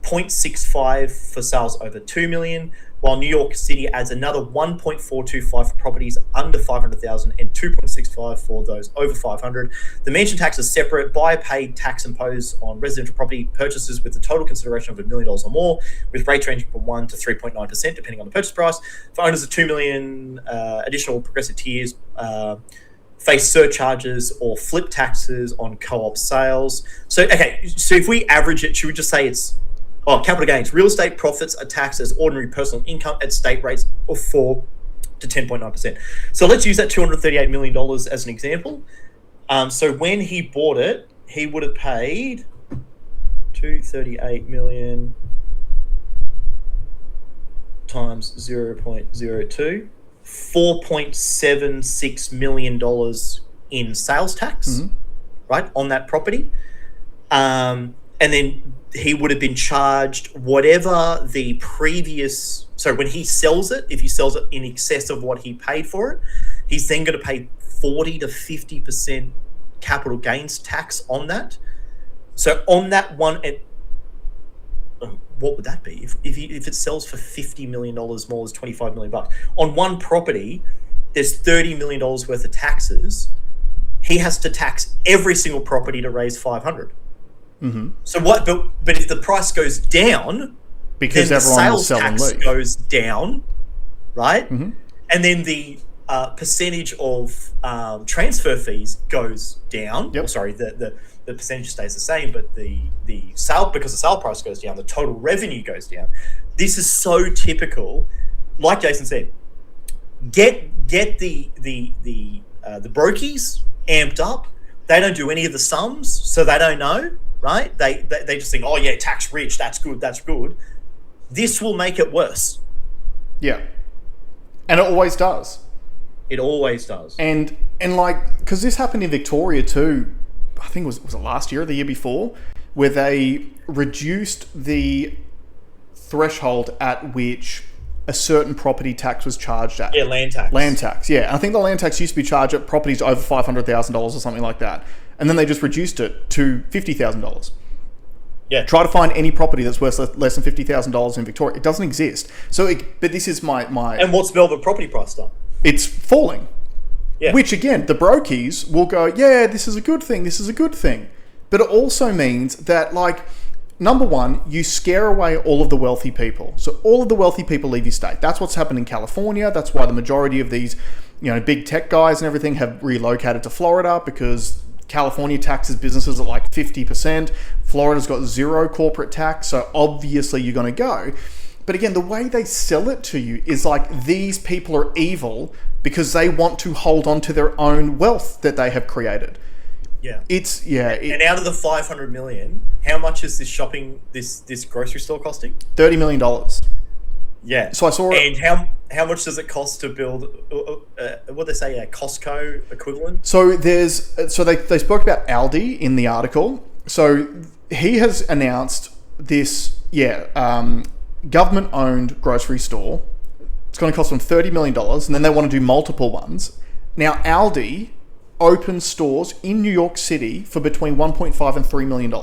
S2: 0.65 for sales over 2 million, while New York City adds another 1.425 for properties under 500,000 and 2.65 for those over 500. The mansion tax is separate. Buyer paid tax imposed on residential property purchases with a total consideration of $1 million or more, with rates ranging from 1 to 3.9% depending on the purchase price. For owners of 2 million, additional progressive tiers face surcharges or flip taxes on co-op sales. So if we average it, should we just say it's capital gains? Real estate profits are taxed as ordinary personal income at state rates of 4 to 10.9%. So let's use that $238 million as an example. So when he bought it, he would have paid $238 million times 0.02, $4.76 million in sales tax, mm-hmm. right, on that property. And then he would have been charged whatever the previous... So when he sells it, if he sells it in excess of what he paid for it, he's then going to pay 40 to 50% capital gains tax on that. So on that one... what would that be? If it sells for $50 million more, there's $25 million. On one property, there's $30 million worth of taxes. He has to tax every single property to raise 500.
S1: Mm-hmm.
S2: So what? But if the price goes down,
S1: Because
S2: then the
S1: everyone will
S2: sales
S1: sell and
S2: tax
S1: leave.
S2: goes down, right?
S1: Mm-hmm.
S2: And then the percentage of transfer fees goes down.
S1: Yep.
S2: Or sorry, the percentage stays the same, but the sale, because the sale price goes down, the total revenue goes down. This is so typical. Like Jason said, get the brokies amped up. They don't do any of the sums, so they don't know, right? They just think, oh yeah, tax rich, that's good, that's good. This will make it worse.
S1: Yeah. And it always does.
S2: It always does.
S1: And like, because this happened in Victoria too, I think was it last year or the year before, where they reduced the threshold at which a certain property tax was charged at.
S2: Yeah, land tax.
S1: Land tax, yeah. And I think the land tax used to be charged at properties over $500,000 or something like that. And then they just reduced it to $50,000.
S2: Yeah.
S1: Try to find any property that's worth less than $50,000 in Victoria. It doesn't exist. So, but this is my...
S2: And what's Melbourne property price done?
S1: It's falling.
S2: Yeah.
S1: Which, again, the brokies will go, yeah, this is a good thing, this is a good thing. But it also means that, like, number one, you scare away all of the wealthy people. So all of the wealthy people leave your state. That's what's happened in California. That's why the majority of these, big tech guys and everything have relocated to Florida, because California taxes businesses at like 50%. Florida's got zero corporate tax, so obviously you're going to go. But again, the way they sell it to you is like these people are evil because they want to hold on to their own wealth that they have created.
S2: Yeah.
S1: And
S2: out of the 500 million, how much is this grocery store costing?
S1: $30 million.
S2: Yeah.
S1: So I saw
S2: it. And how much does it cost to build, what they say, a Costco equivalent?
S1: So they spoke about Aldi in the article. So he has announced this, government-owned grocery store. It's going to cost them $30 million, and then they want to do multiple ones. Now, Aldi opens stores in New York City for between $1.5 and $3 million.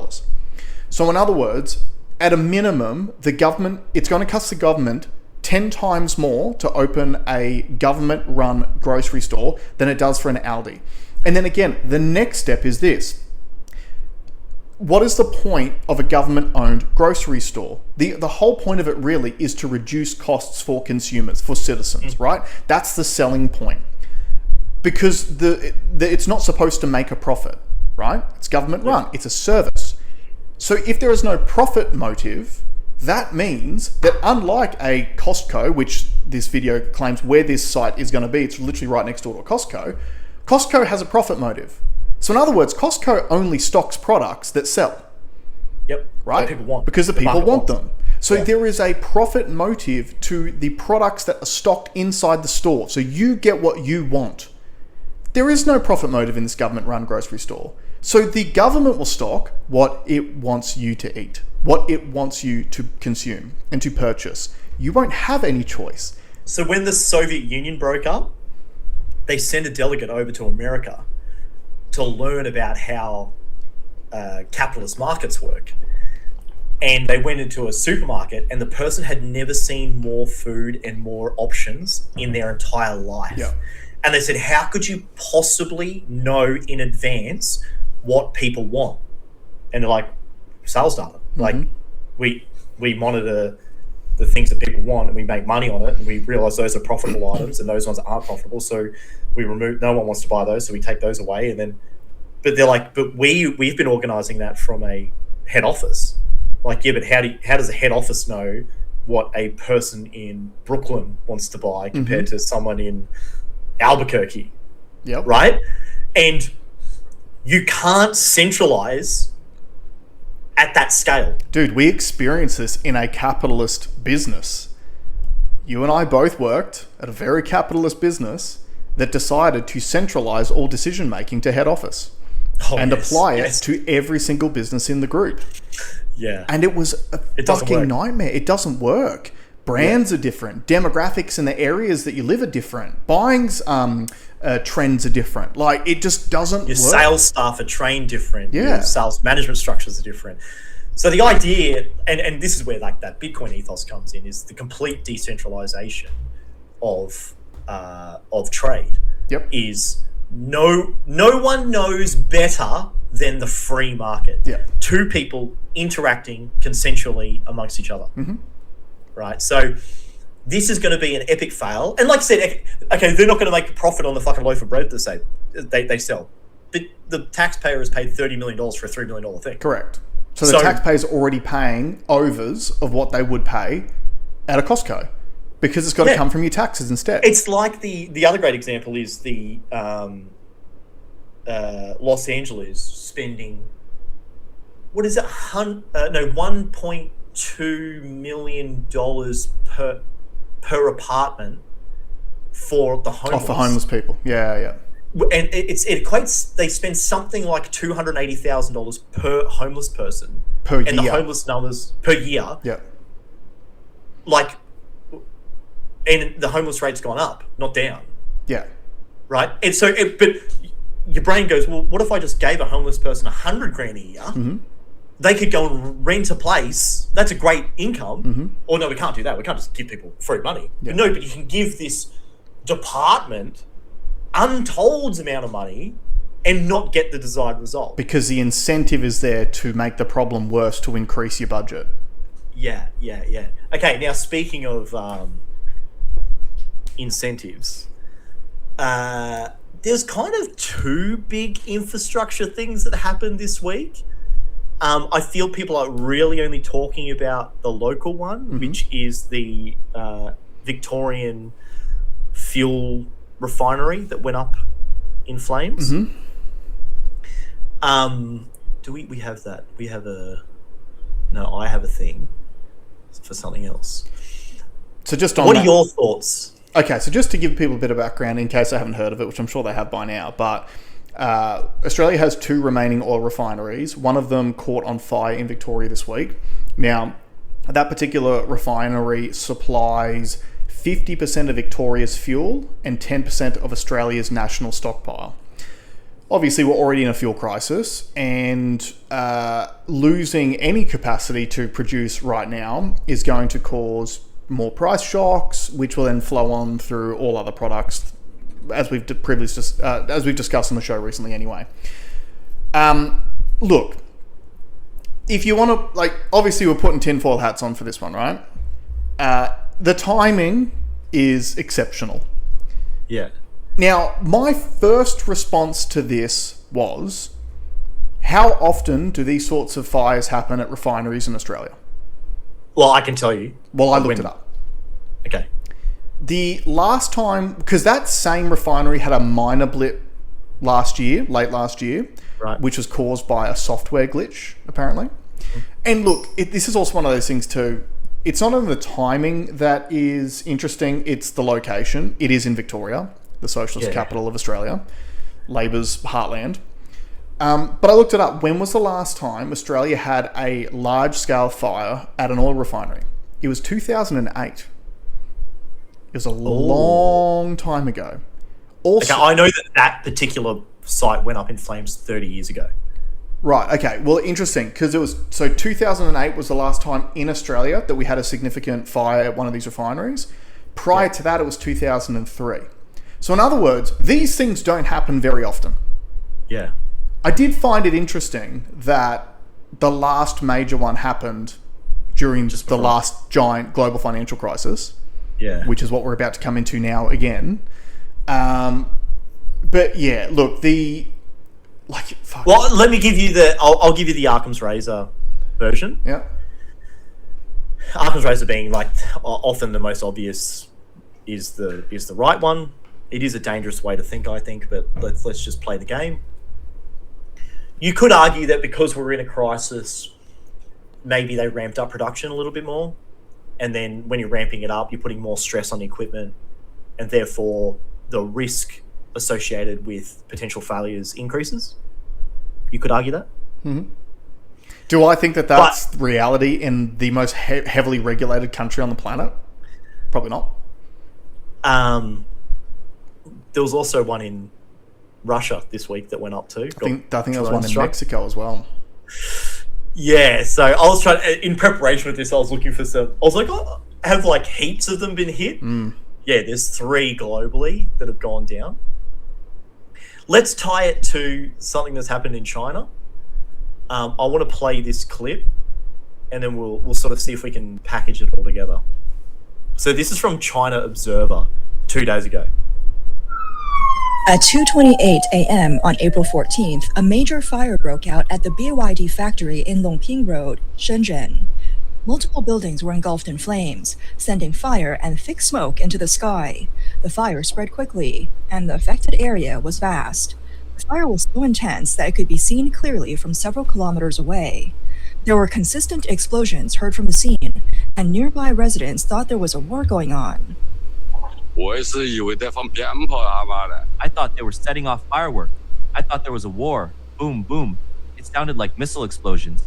S1: So in other words, at a minimum, it's going to cost the government 10 times more to open a government-run grocery store than it does for an Aldi. And then again, the next step is this. What is the point of a government-owned grocery store? The whole point of it really is to reduce costs for consumers, for citizens, right? That's the selling point. Because it's not supposed to make a profit, right? It's government-run. It's a service. So if there is no profit motive, that means that unlike a Costco, which this video claims where this site is going to be, it's literally right next door to a Costco, Costco has a profit motive. So in other words, Costco only stocks products that sell.
S2: Yep.
S1: Right?
S2: People want.
S1: Because the people want them. So
S2: Yeah.
S1: there is a profit motive to the products that are stocked inside the store. So you get what you want. There is no profit motive in this government-run grocery store. So the government will stock what it wants you to eat, what it wants you to consume and to purchase. You won't have any choice.
S2: So when the Soviet Union broke up, they sent a delegate over to America to learn about how capitalist markets work. And they went into a supermarket, and the person had never seen more food and more options in their entire life.
S1: Yeah.
S2: And they said, how could you possibly know in advance what people want? And they're like, sales data. Like, we monitor the things that people want, and we make money on it, and we realize those are profitable items and those ones aren't profitable. So we remove, no one wants to buy those, so we take those away. And then, but they're like, but we've been organizing that from a head office. Like, yeah, but how does a head office know what a person in Brooklyn wants to buy compared to someone in Albuquerque?
S1: Yep.
S2: Right? And you can't centralize at that scale.
S1: Dude, we experience this in a capitalist business. You and I both worked at a very capitalist business that decided to centralize all decision making to head office and apply it to every single business in the group.
S2: Yeah.
S1: And it was a fucking nightmare. It doesn't work. Brands are different. Demographics in the areas that you live are different. Buying's trends are different. Like, it just doesn't work.
S2: Your sales staff are trained different.
S1: Yeah.
S2: Your sales management structures are different. So the idea, and this is where like that Bitcoin ethos comes in, is the complete decentralization of trade.
S1: Yep.
S2: Is no one knows better than the free market.
S1: Yeah.
S2: Two people interacting consensually amongst each other.
S1: Mm-hmm.
S2: Right? So this is going to be an epic fail. And like I said, okay, they're not going to make a profit on the fucking loaf of bread they sell. But the taxpayer has paid $30 million for a $3 million thing.
S1: Correct. So the taxpayer's already paying overs of what they would pay at a Costco because it's got to come from your taxes instead.
S2: It's like the other great example is the Los Angeles spending, what is it? $1.2 million per apartment for the homeless.
S1: Oh, for homeless people. Yeah.
S2: And it equates. They spend something like $280,000 per homeless person
S1: per year.
S2: And the homeless numbers per year.
S1: Yeah.
S2: Like, and the homeless rate's gone up, not down.
S1: Yeah.
S2: Right. And so, but your brain goes, well, what if I just gave a homeless person $100,000 a year?
S1: Mm-hmm.
S2: They could go and rent a place. That's a great income.
S1: Mm-hmm.
S2: Or no, we can't do that. We can't just give people free money.
S1: Yeah.
S2: No, but you can give this department untold amount of money and not get the desired result.
S1: Because the incentive is there to make the problem worse, to increase your budget.
S2: Yeah. Okay, now speaking of incentives, there's kind of two big infrastructure things that happened this week. I feel people are really only talking about the local one, which is the Victorian fuel refinery that went up in flames.
S1: Mm-hmm.
S2: Do we have that? We have I have a thing for something else.
S1: So just on
S2: what are your thoughts?
S1: Okay, so just to give people a bit of background in case they haven't heard of it, which I'm sure they have by now, but Australia has 2 remaining oil refineries. One of them caught on fire in Victoria this week. Now, that particular refinery supplies 50% of Victoria's fuel and 10% of Australia's national stockpile. Obviously, we're already in a fuel crisis, and losing any capacity to produce right now is going to cause more price shocks, which will then flow on through all other products, as we've discussed on the show recently anyway. Look, if you want to, obviously we're putting tinfoil hats on for this one, right? The timing is exceptional.
S2: Yeah.
S1: Now, my first response to this was, how often do these sorts of fires happen at refineries in Australia?
S2: Well, I can tell you.
S1: Well, I looked it up.
S2: Okay.
S1: The last time, because that same refinery had a minor blip late last year,
S2: right,
S1: which was caused by a software glitch, apparently. Mm-hmm. And look, this is also one of those things too. It's not only the timing that is interesting, it's the location. It is in Victoria, the socialist capital of Australia, Labor's heartland. But I looked it up. When was the last time Australia had a large-scale fire at an oil refinery? It was 2008. It was a long time ago. Also,
S2: okay, I know that particular site went up in flames 30 years ago.
S1: Right, okay. Well, interesting, because 2008 was the last time in Australia that we had a significant fire at one of these refineries. Prior to that, it was 2003. So in other words, these things don't happen very often.
S2: Yeah.
S1: I did find it interesting that the last major one happened during the last giant global financial crisis, which is what we're about to come into now again. But yeah, look,
S2: well, let me give you I'll give you the Occam's razor version.
S1: Yeah.
S2: Occam's razor being often the most obvious is the right one. It is a dangerous way to think, I think, but let's just play the game. You could argue that because we're in a crisis, maybe they ramped up production a little bit more, and then when you're ramping it up, you're putting more stress on the equipment, and therefore the risk associated with potential failures increases. You could argue that.
S1: Mm-hmm. Do I think that's reality in the most heavily regulated country on the planet? Probably not.
S2: There was also one in Russia this week that went up too.
S1: I think there was one in Mexico as well.
S2: Yeah, so I was trying, in preparation with this, I was looking for some. I was like, have heaps of them been hit?
S1: Mm.
S2: Yeah, there's 3 globally that have gone down. let's tie it to something that's happened in China. I want to play this clip, and then we'll sort of see if we can package it all together. So this is from China Observer 2 days ago.
S4: At 2:28 a.m. on April 14th, a major fire broke out at the BYD factory in Longping Road, Shenzhen. Multiple buildings were engulfed in flames, sending fire and thick smoke into the sky. The fire spread quickly, and the affected area was vast. The fire was so intense that it could be seen clearly from several kilometers away. There were consistent explosions heard from the scene, and nearby residents thought there was a war going on.
S5: I
S6: thought they were setting off fireworks. I thought there was a war. Boom, boom. It sounded like missile explosions.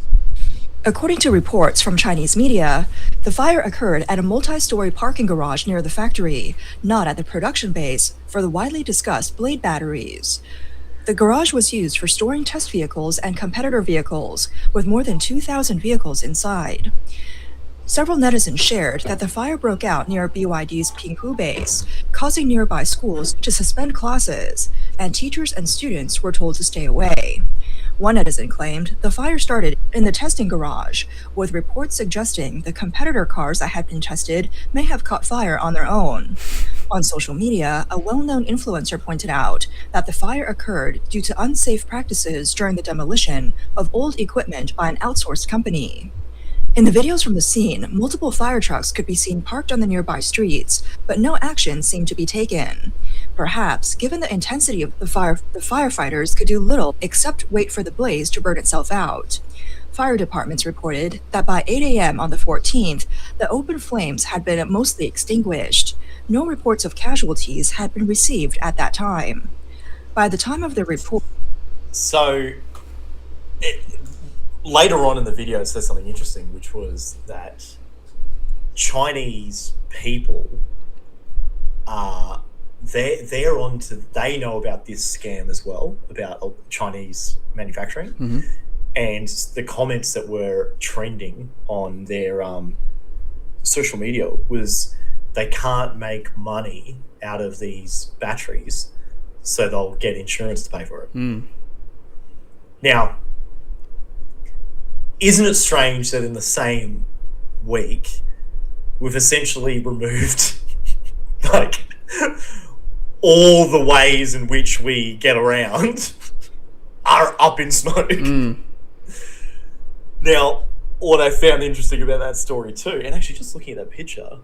S4: According to reports from Chinese media, the fire occurred at a multi-story parking garage near the factory, not at the production base for the widely discussed blade batteries. The garage was used for storing test vehicles and competitor vehicles, with more than 2,000 vehicles inside. Several netizens shared that the fire broke out near BYD's Pinghu base, causing nearby schools to suspend classes, and teachers and students were told to stay away. One netizen claimed the fire started in the testing garage, with reports suggesting the competitor cars that had been tested may have caught fire on their own. On social media, a well-known influencer pointed out that the fire occurred due to unsafe practices during the demolition of old equipment by an outsourced company. In the videos from the scene, multiple fire trucks could be seen parked on the nearby streets, but no action seemed to be taken. Perhaps, given the intensity of the fire, the firefighters could do little except wait for the blaze to burn itself out. Fire departments reported that by 8 a.m. on the 14th, the open flames had been mostly extinguished. No reports of casualties had been received at that time. By the time of the report...
S2: So... later on in the video, it says something interesting, which was that Chinese people they know about this scam as well, about Chinese manufacturing.
S1: Mm-hmm.
S2: And the comments that were trending on their social media was they can't make money out of these batteries, so they'll get insurance to pay for it. Now, isn't it strange that in the same week we've essentially removed like all the ways in which we get around are up in smoke? Now, what I found interesting about that story too, and actually just looking at that picture,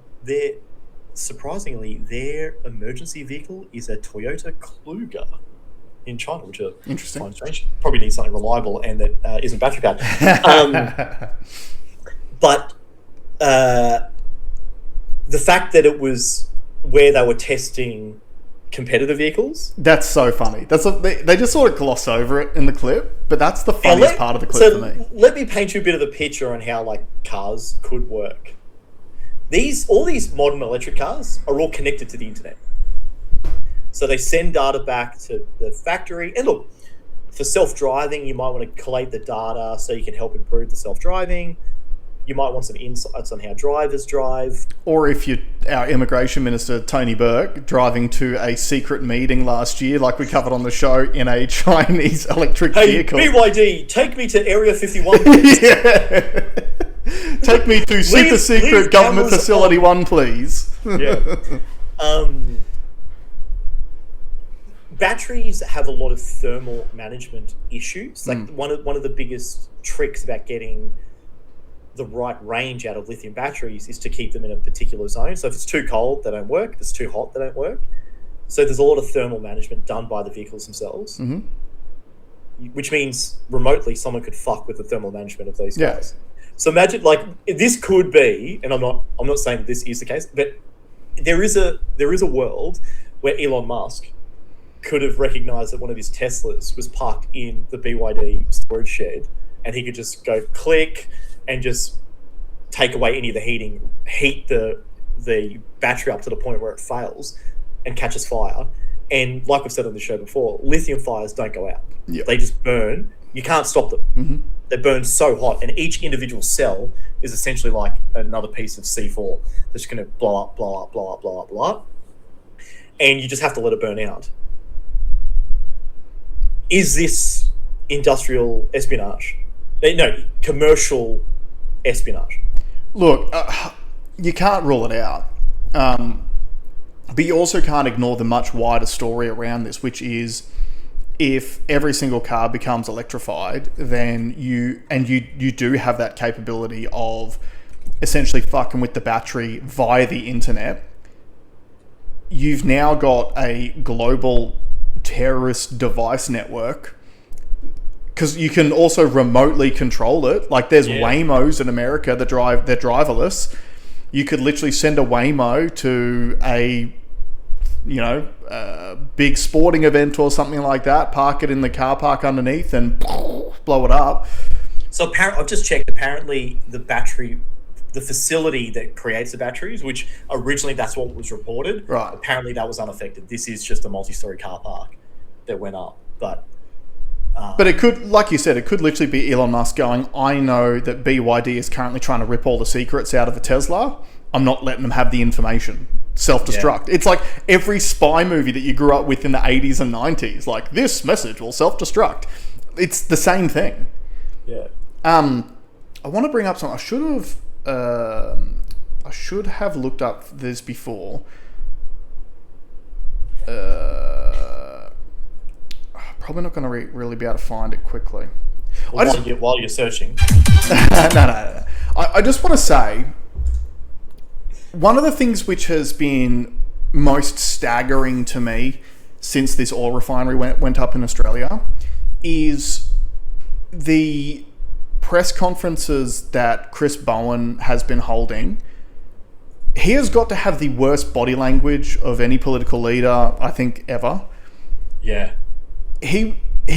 S2: surprisingly their emergency vehicle is a Toyota Kluger in China, which are
S1: interesting.
S2: Find strange. Probably need something reliable and that isn't battery powered. But the fact that it was where they were testing competitor vehicles.
S1: That's so funny. They just sort of gloss over it in the clip, but that's the funniest part of the clip for me.
S2: Let me paint you a bit of the picture on how like cars could work. All these modern electric cars are all connected to the internet. So they send data back to the factory. And look, for self-driving, you might want to collate the data so you can help improve the self-driving. You might want some insights on how drivers drive.
S1: Or if our immigration minister, Tony Burke, driving to a secret meeting last year, like we covered on the show, in a Chinese electric vehicle.
S2: Hey, BYD, take me to Area 51, please.
S1: Yeah. Take me to super secret government facility 1, please.
S2: Yeah. Batteries have a lot of thermal management issues. Like one of the biggest tricks about getting the right range out of lithium batteries is to keep them in a particular zone. So if it's too cold, they don't work. If it's too hot, they don't work. So there's a lot of thermal management done by the vehicles themselves, which means remotely someone could fuck with the thermal management of these guys. So imagine, like, this could be, and I'm not saying that this is the case, but there is a world where Elon Musk could have recognized that one of his Teslas was parked in the BYD storage shed, and he could just go click and just take away any of the heating, heat the battery up to the point where it fails and catches fire. And like I've said on the show before, lithium fires don't go out.
S1: Yep.
S2: They just burn. You can't stop them. They burn so hot, and each individual cell is essentially like another piece of C4 that's going to blow up, blow up, blow up, blow up, blow up. And you just have to let it burn out. is this industrial espionage? No, commercial espionage.
S1: Look, you can't rule it out. But you also can't ignore the much wider story around this, which is if every single car becomes electrified, then you do have that capability of essentially fucking with the battery via the internet. You've now got a global terrorist device network because you can also remotely control it. Like there's Waymos in America that they're driverless. You could literally send a Waymo to a big sporting event or something like that, park it in the car park underneath and blow it up.
S2: So I've just checked, apparently the facility that creates the batteries, which originally that's what was reported,
S1: right?
S2: Apparently that was unaffected. This is just a multi-story car park that went up. But
S1: it could, like you said, it could literally be Elon Musk going, I know that BYD is currently trying to rip all the secrets out of a Tesla. I'm not letting them have the information. Self-destruct. Yeah. It's like every spy movie that you grew up with in the 80s and 90s. Like, this message will self-destruct. It's the same thing.
S2: Yeah.
S1: I want to bring up something. I should have looked up this before. Probably not going to really be able to find it quickly.
S2: Well, while you're searching.
S1: No. I just want to say, one of the things which has been most staggering to me since this oil refinery went up in Australia is the press conferences that Chris Bowen has been holding. He has got to have the worst body language of any political leader, I think, ever.
S2: Yeah.
S1: He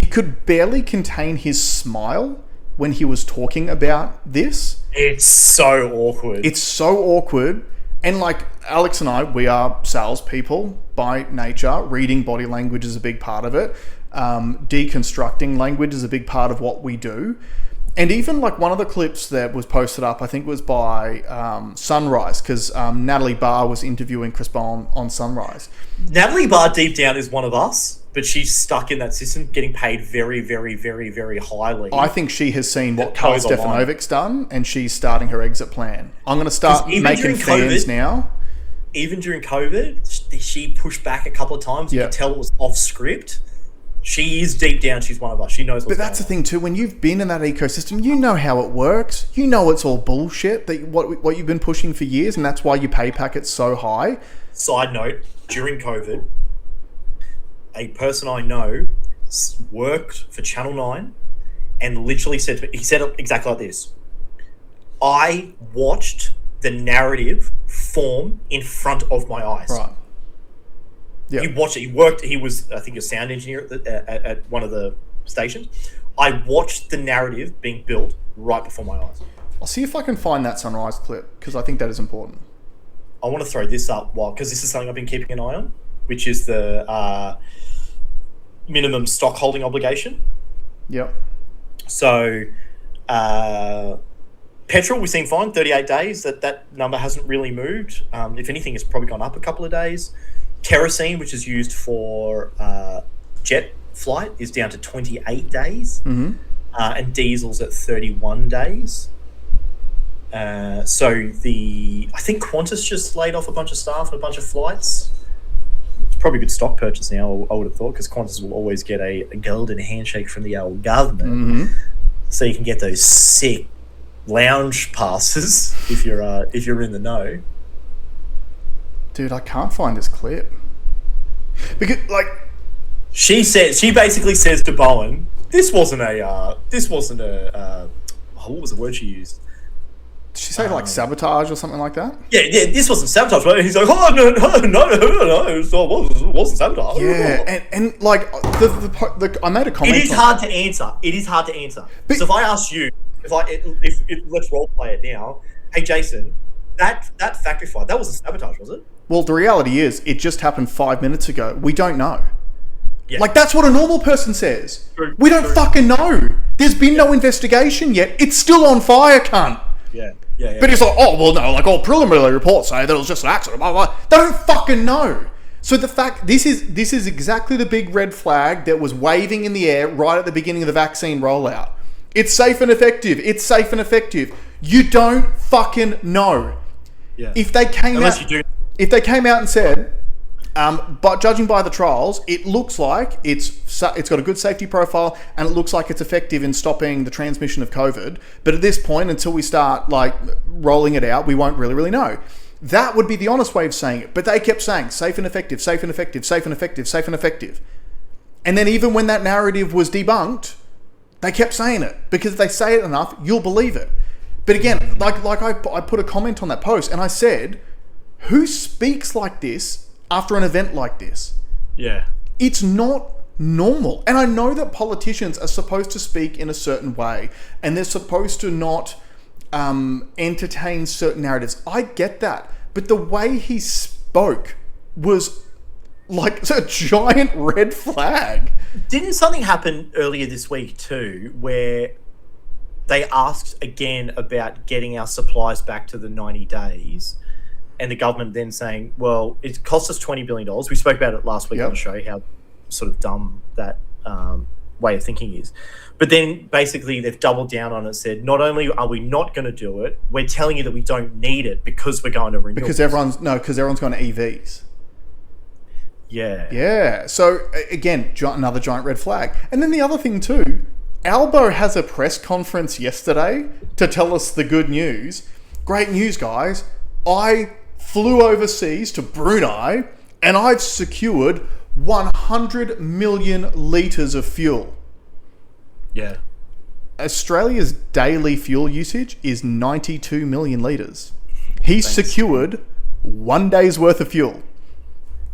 S1: could barely contain his smile when he was talking about this.
S2: It's so awkward.
S1: It's so awkward. And like Alex and I, we are salespeople by nature. Reading body language is a big part of it. Deconstructing language is a big part of what we do. And even like one of the clips that was posted up, I think was by Sunrise, because Natalie Barr was interviewing Chris Bowen on Sunrise.
S2: Natalie Barr deep down is one of us, but she's stuck in that system, getting paid very, very, very, very highly.
S1: I think she has seen what Karl Stefanovic's done, and she's starting her exit plan. I'm going to start making fans now.
S2: Even during COVID, she pushed back a couple of times. You could tell it was off script. She is deep down, she's one of us. She knows what's going on. But
S1: that's the thing too, when you've been in that ecosystem, you know how it works. You know it's all bullshit, that what you've been pushing for years, and that's why your pay packet's so high.
S2: Side note, during COVID, a person I know worked for Channel 9 and literally said to me, he said it exactly like this: I watched the narrative form in front of my eyes.
S1: Right. Yep.
S2: He watched it. He worked. He was, I think, a sound engineer at one of the stations. I watched the narrative being built right before my eyes.
S1: I'll see if I can find that Sunrise clip, because I think that is important.
S2: I want to throw this up because this is something I've been keeping an eye on, which is the minimum stock holding obligation.
S1: Yep.
S2: So, petrol, we've seen fine, 38 days. That number hasn't really moved. If anything, it's probably gone up a couple of days. Kerosene, which is used for jet flight, is down to 28 days.
S1: Mm-hmm.
S2: And diesel's at 31 days. I think Qantas just laid off a bunch of staff and a bunch of flights. It's probably a good stock purchase now, I would have thought, because Qantas will always get a golden handshake from the old government.
S1: Mm-hmm.
S2: So you can get those sick lounge passes if you're in the know.
S1: Dude, I can't find this clip. Because, like...
S2: She basically says to Bowen, this wasn't a what was the word she used?
S1: Did she say like sabotage or something like that?
S2: Yeah, this wasn't sabotage, right? He's like, oh, no, it wasn't sabotage.
S1: Yeah, and like, I made a comment.
S2: It is hard to answer. So if I ask you, if let's role play it now, hey, Jason, that factory fire, that wasn't sabotage, was it?
S1: Well, the reality is, it just happened 5 minutes ago. We don't know.
S2: Yeah.
S1: Like, that's what a normal person says.
S2: True,
S1: we don't fucking know. There's been no investigation yet. It's still on fire, cunt.
S2: Yeah.
S1: But it's like, oh, well, no, like all preliminary reports say that it was just an accident, blah, blah. They don't fucking know. So the fact this is exactly the big red flag that was waving in the air right at the beginning of the vaccine rollout. It's safe and effective. It's safe and effective. You don't fucking know.
S2: Yeah.
S1: If they came
S2: Unless
S1: out,
S2: you do.
S1: if they came out and said, but judging by the trials, it looks like it's got a good safety profile and it looks like it's effective in stopping the transmission of COVID. But at this point, until we start like rolling it out, we won't really know. That would be the honest way of saying it. But they kept saying safe and effective, safe and effective, safe and effective, safe and effective. And then even when that narrative was debunked, they kept saying it, because if they say it enough, you'll believe it. But again, like I put a comment on that post and I said, who speaks like this after an event like this?
S2: Yeah.
S1: It's not normal. And I know that politicians are supposed to speak in a certain way and they're supposed to not entertain certain narratives. I get that. But the way he spoke was like a giant red flag.
S2: Didn't something happen earlier this week too, where they asked again about getting our supplies back to the 90 days, and the government then saying, well, it cost us $20 billion. We spoke about it last week on the show, how sort of dumb that way of thinking is. But then basically they've doubled down on it and said, not only are we not going to do it, we're telling you that we don't need it because we're going to renewables.
S1: Because everyone's going to EVs.
S2: Yeah.
S1: Yeah. So again, another giant red flag. And then the other thing too, Albo has a press conference yesterday to tell us the good news. Great news, guys. I flew overseas to Brunei and I've secured 100 million litres of fuel.
S2: Yeah.
S1: Australia's daily fuel usage is 92 million litres. He secured 1 day's worth of fuel.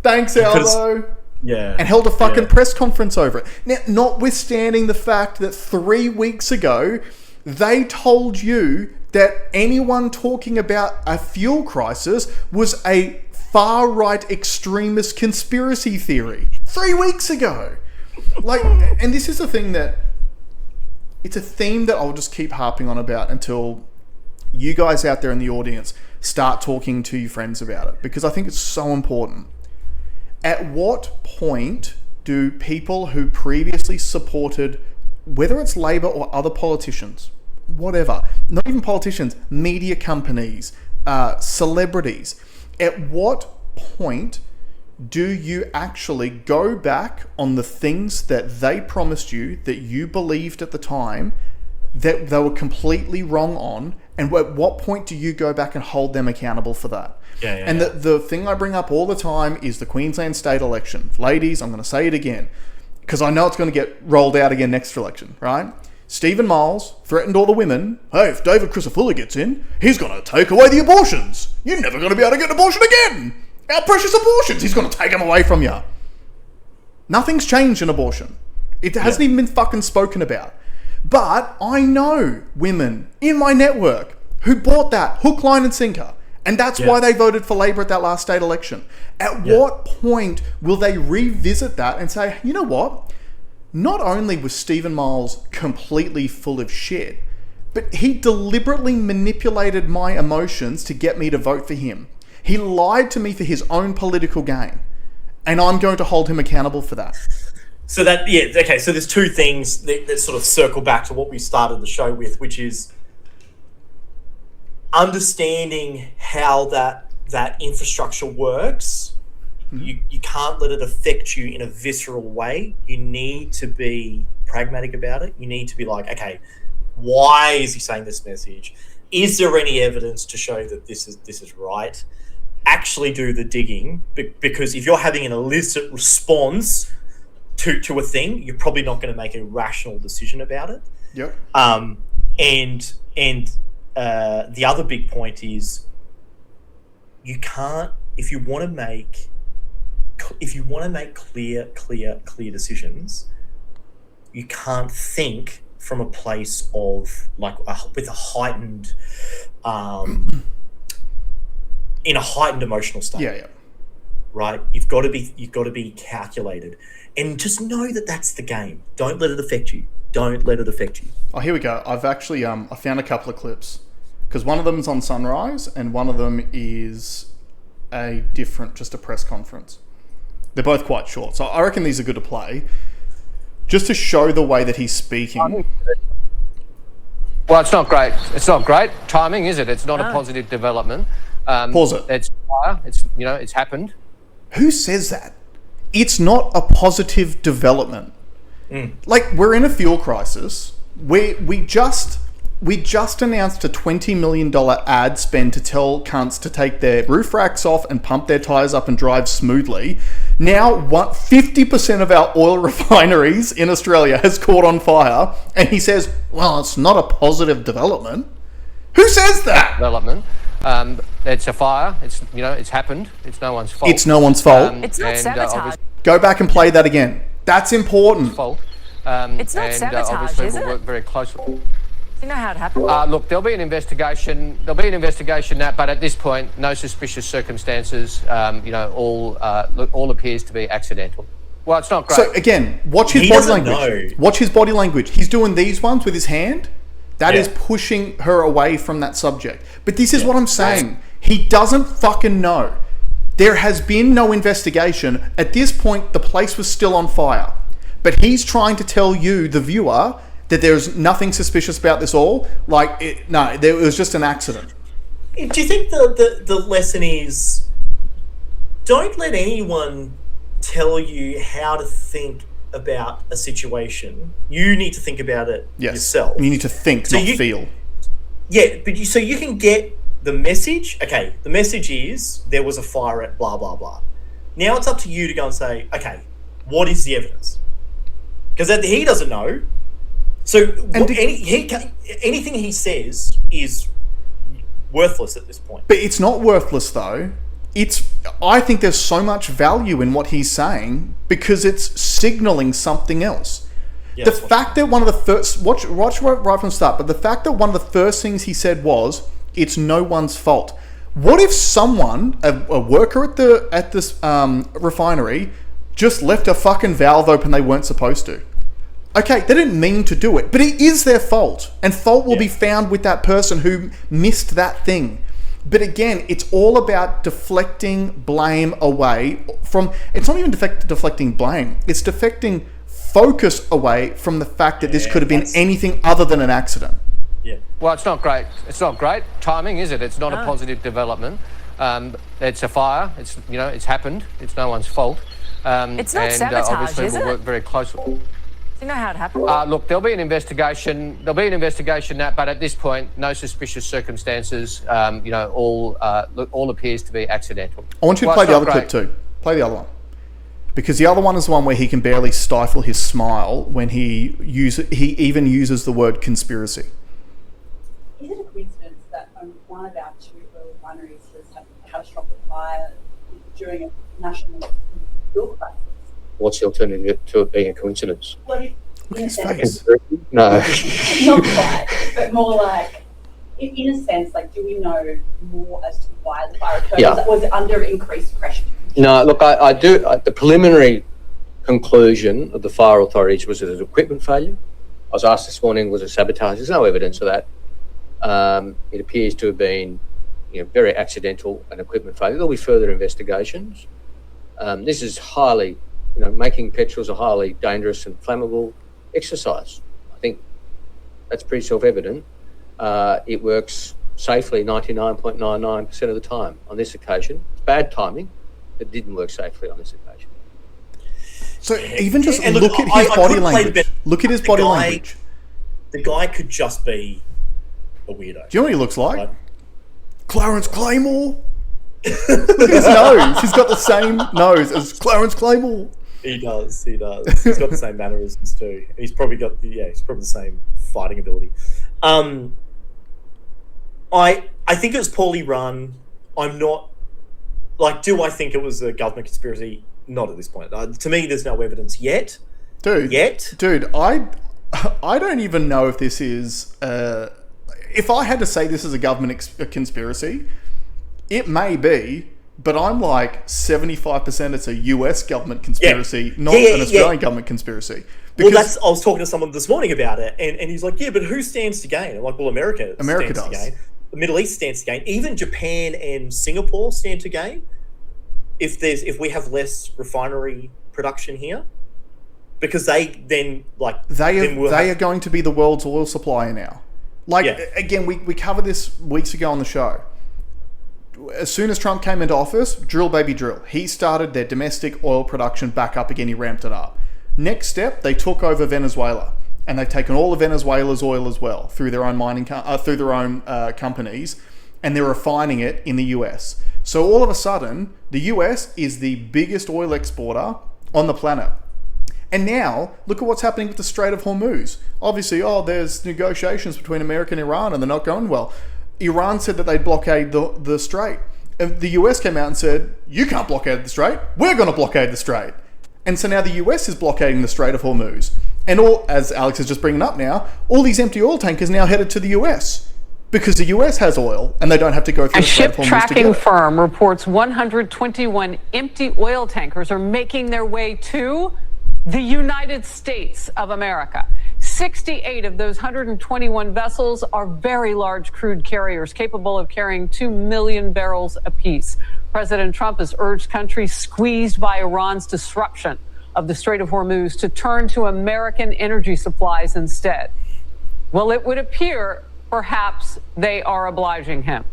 S1: Thanks, Albo.
S2: Yeah.
S1: And held a fucking press conference over it. Now, notwithstanding the fact that 3 weeks ago, they told you that anyone talking about a fuel crisis was a far-right extremist conspiracy theory. 3 weeks ago. Like, and this is the thing that, it's a theme that I'll just keep harping on about until you guys out there in the audience start talking to your friends about it, because I think it's so important. At what point do people who previously supported, whether it's Labor or other politicians, whatever, not even politicians, media companies, celebrities, at what point do you actually go back on the things that they promised you, that you believed at the time, that they were completely wrong on, and at what point do you go back and hold them accountable for that? And the thing I bring up all the time is the Queensland state election. Ladies, I'm going to say it again, because I know it's going to get rolled out again next election, right? Stephen Miles threatened all the women, hey, if David Crisafulli gets in, he's going to take away the abortions. You're never going to be able to get an abortion again. Our precious abortions, he's going to take them away from you. Nothing's changed in abortion. It hasn't even been fucking spoken about. But I know women in my network who bought that hook, line and sinker. And that's why they voted for Labor at that last state election. At what point will they revisit that and say, you know what? Not only was Stephen Miles completely full of shit, but he deliberately manipulated my emotions to get me to vote for him. He lied to me for his own political gain. And I'm going to hold him accountable for that.
S2: So that, okay, so there's two things that sort of circle back to what we started the show with, which is understanding how that infrastructure works. You can't let it affect you in a visceral way. You need to be pragmatic about it. You need to be like, okay, why is he saying this message? Is there any evidence to show that this is right? Actually do the digging, because if you're having an illicit response to a thing, you're probably not going to make a rational decision about it.
S1: Yep.
S2: And the other big point is, you can't, if you want to make clear decisions, you can't think from a place of with a heightened in a heightened emotional state.
S1: Yeah.
S2: Right? You've got to be calculated, and just know that that's the game. Don't let it affect you. Don't let it affect you.
S1: Oh, here we go. I've actually I found a couple of clips, because one of them is on Sunrise and one of them is just a press conference. They're both quite short. So I reckon these are good to play. Just to show the way that he's speaking.
S5: Well, it's not great. It's not great timing, is it? It's not a positive development.
S1: Pause it.
S5: It's fire. It's happened.
S1: Who says that? It's not a positive development. Like, we're in a fuel crisis. We just announced a $20 million ad spend to tell cunts to take their roof racks off and pump their tires up and drive smoothly. Now, 50% of our oil refineries in Australia has caught on fire, and he says, well, it's not a positive development. Who says that?
S5: Development. It's a fire. It's happened. It's no one's fault.
S1: It's no one's fault.
S7: It's not sabotage.
S1: Go back and play that again. That's important.
S5: Fault.
S7: It's not sabotage,
S5: obviously
S7: is
S5: we'll
S7: it?
S5: work very closely.
S7: Do you know how it happened?
S5: Look, there'll be an investigation. But at this point, no suspicious circumstances. All appears to be accidental. Well, it's not great.
S1: So again, watch his body language. Watch his body language. He's doing these ones with his hand. That is pushing her away from that subject. But this is what I'm saying. He doesn't fucking know. There has been no investigation. At this point, the place was still on fire. But he's trying to tell you, the viewer, that there's nothing suspicious about this all. It was just an accident.
S2: Do you think the lesson is, don't let anyone tell you how to think about a situation. You need to think about it yourself.
S1: You need to think, not feel.
S2: Yeah, but so you can get the message. Okay, the message is there was a fire at blah, blah, blah. Now it's up to you to go and say, okay, what is the evidence? Because he doesn't know. So anything he says is worthless at this point.
S1: But it's not worthless, though. I think there's so much value in what he's saying because it's signaling something else. Yeah, the fact that one of the first... Watch right from the start, but the fact that one of the first things he said was, it's no one's fault. What if someone, a worker at this refinery, just left a fucking valve open they weren't supposed to? Okay, they didn't mean to do it, but it is their fault. And fault will be found with that person who missed that thing. But again, it's all about deflecting blame away from... It's not even deflecting blame. It's deflecting focus away from the fact that this could have been anything other than an accident.
S2: Yeah.
S5: Well, it's not great. It's not great timing, is it? It's not a positive development. It's a fire. It's happened. It's no one's fault.
S7: It's not sabotage,
S5: obviously
S7: is
S5: we'll
S7: it?
S5: work very closely.
S7: Do you know how it happened?
S5: Look, there'll be an investigation. But at this point, no suspicious circumstances. All appears to be accidental.
S1: I want you to play the other clip too. Play the other one. Because the other one is the one where he can barely stifle his smile when he even uses the word conspiracy.
S8: Is it a coincidence that one of our two oil refineries has had a catastrophic fire during a national fuel crisis?
S5: What's the alternative to it being a coincidence?
S8: Look
S1: at his face.
S5: No.
S8: Not quite, but more like, in a sense, do we know more as to why the fire occurred?
S5: Yeah.
S8: Was it under increased pressure?
S5: No, look, I do. The preliminary conclusion of the fire authorities was it an equipment failure. I was asked this morning, was it sabotage? There's no evidence of that. It appears to have been, very accidental and equipment failure. There'll be further investigations. This is highly, making petrol a highly dangerous and flammable exercise. I think that's pretty self-evident. It works safely 99.99% of the time. On this occasion, it's bad timing. It didn't work safely on this occasion.
S1: So even just look at his body language. Look at his body language.
S2: The guy could just be a weirdo.
S1: Do you know what he looks like? Clarence Claymore. Look at his nose. He's got the same nose as Clarence Claymore.
S2: He does. He's got the same mannerisms too. He's probably got the same fighting ability. I think it was poorly run. I'm not do I think it was a government conspiracy? Not at this point. To me, there's no evidence yet.
S1: Dude, I don't even know if this is. If I had to say this is a government conspiracy, it may be, but I'm 75% it's a US government conspiracy, not an Australian government conspiracy. Because
S2: I was talking to someone this morning about it, and he's like, but who stands to gain? I'm like, well, America stands
S1: does.
S2: to gain. The Middle East stands to gain. Even Japan and Singapore stand to gain. if we have less refinery production here, because they then
S1: they are going to be the world's oil supplier now. Again, we covered this weeks ago on the show. As soon as Trump came into office, drill baby drill. He started their domestic oil production back up again. He ramped it up. Next step, they took over Venezuela, and they've taken all of Venezuela's oil as well through their own companies, and they're refining it in the US. So all of a sudden, the US is the biggest oil exporter on the planet. And now, look at what's happening with the Strait of Hormuz. Obviously, there's negotiations between America and Iran, and they're not going well. Iran said that they'd blockade the strait. The US came out and said, you can't blockade the strait. We're going to blockade the strait. And so now the US is blockading the Strait of Hormuz. And as Alex is just bringing up now, all these empty oil tankers now headed to the US. Because the US has oil, and they don't have to go through the Strait of Hormuz.
S9: A ship tracking firm reports 121 empty oil tankers are making their way to the United States of America. 68 of those 121 vessels are very large crude carriers capable of carrying 2 million barrels apiece. President Trump has urged countries squeezed by Iran's disruption of the Strait of Hormuz to turn to American energy supplies instead. Well, it would appear perhaps they are obliging him.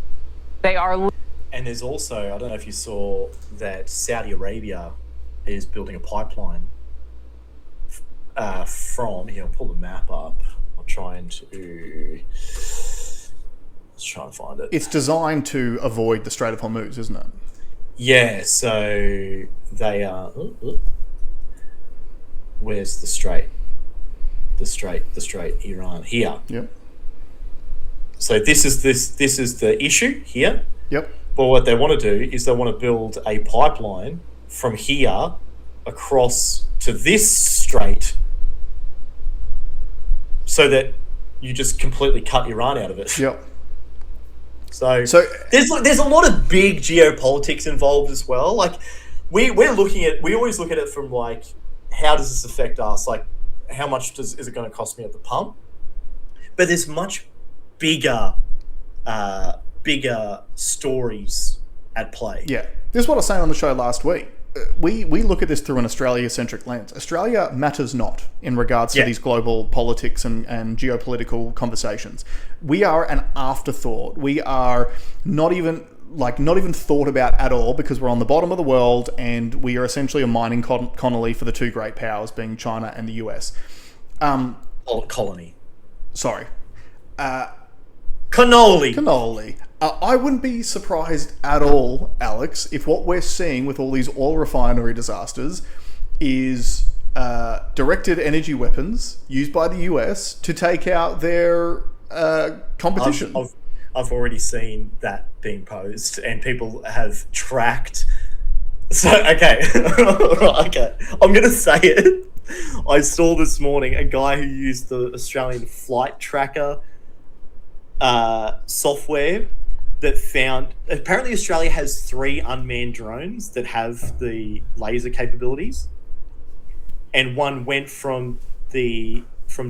S9: They are.
S2: And there's also, I don't know if you saw that Saudi Arabia is building a pipeline from, here, I'll pull the map up. Let's try and find it.
S1: It's designed to avoid the Strait of Hormuz, isn't it?
S2: Yeah, so they are... Where's the strait? The strait, Iran. Here.
S1: Yep.
S2: So this is the issue here.
S1: Yep.
S2: But what they want to do is they want to build a pipeline from here across to this strait, so that you just completely cut Iran out of it.
S1: Yep.
S2: So there's a lot of big geopolitics involved as well. Like we always look at it from like, how does this affect us? Like, how much is it going to cost me at the pump? But there's much bigger stories at play.
S1: Yeah. This is what I was saying on the show last week. We look at this through an Australia-centric lens. Australia matters not in regards to these global politics and geopolitical conversations. We are an afterthought. We are not even thought about at all, because we're on the bottom of the world, and we are essentially a mining colony for the two great powers, being China and the US.
S2: Colony.
S1: Sorry.
S2: Cannoli.
S1: I wouldn't be surprised at all, Alex, if what we're seeing with all these oil refinery disasters is directed energy weapons used by the US to take out their competition.
S2: I've already seen that being posed, and people have tracked. So, okay. Okay. I'm going to say it. I saw this morning a guy who used the Australian flight tracker software that found, apparently Australia has 3 unmanned drones that have the laser capabilities, and one went from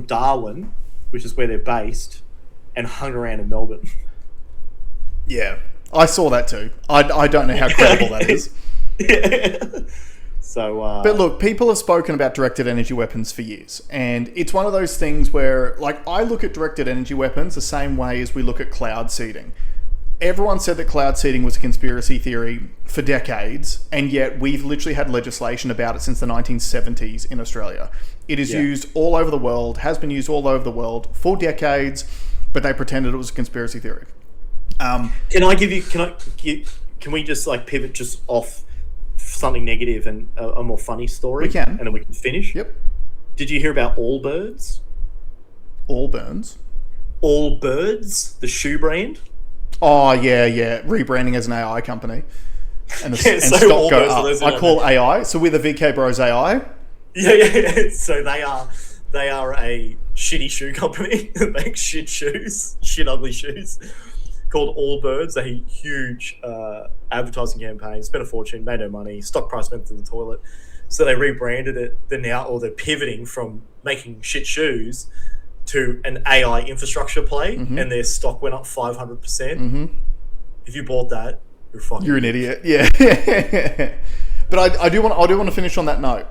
S2: Darwin, which is where they're based, and hung around in Melbourne.
S1: Yeah, I saw that too. I don't know how credible that is.
S2: Yeah. So,
S1: but look, people have spoken about directed energy weapons for years, and it's one of those things where, like, I look at directed energy weapons the same way as we look at cloud seeding. Everyone said that cloud seeding was a conspiracy theory for decades, and yet we've literally had legislation about it since the 1970s in Australia. It is used all over the world, has been used all over the world for decades, but they pretended it was a conspiracy theory.
S2: Can we just like pivot just off something negative and a more funny story?
S1: We can.
S2: And then we can finish?
S1: Yep.
S2: Did you hear about Allbirds?
S1: Allbirds?
S2: Allbirds, the shoe brand?
S1: Oh, yeah. Rebranding as an AI company. And
S2: So
S1: stock go
S2: Allbirds,
S1: up. I call AI. So we're the VK Bros AI.
S2: Yeah. So they are a shitty shoe company that makes shit ugly shoes, called Allbirds. They had huge advertising campaign, spent a fortune, made no money, stock price went to the toilet. So they rebranded it. They're pivoting from making shit shoes to an AI infrastructure play, and their stock went up 500%. If you bought that,
S1: You're an idiot. Yeah. But I do want to finish on that note.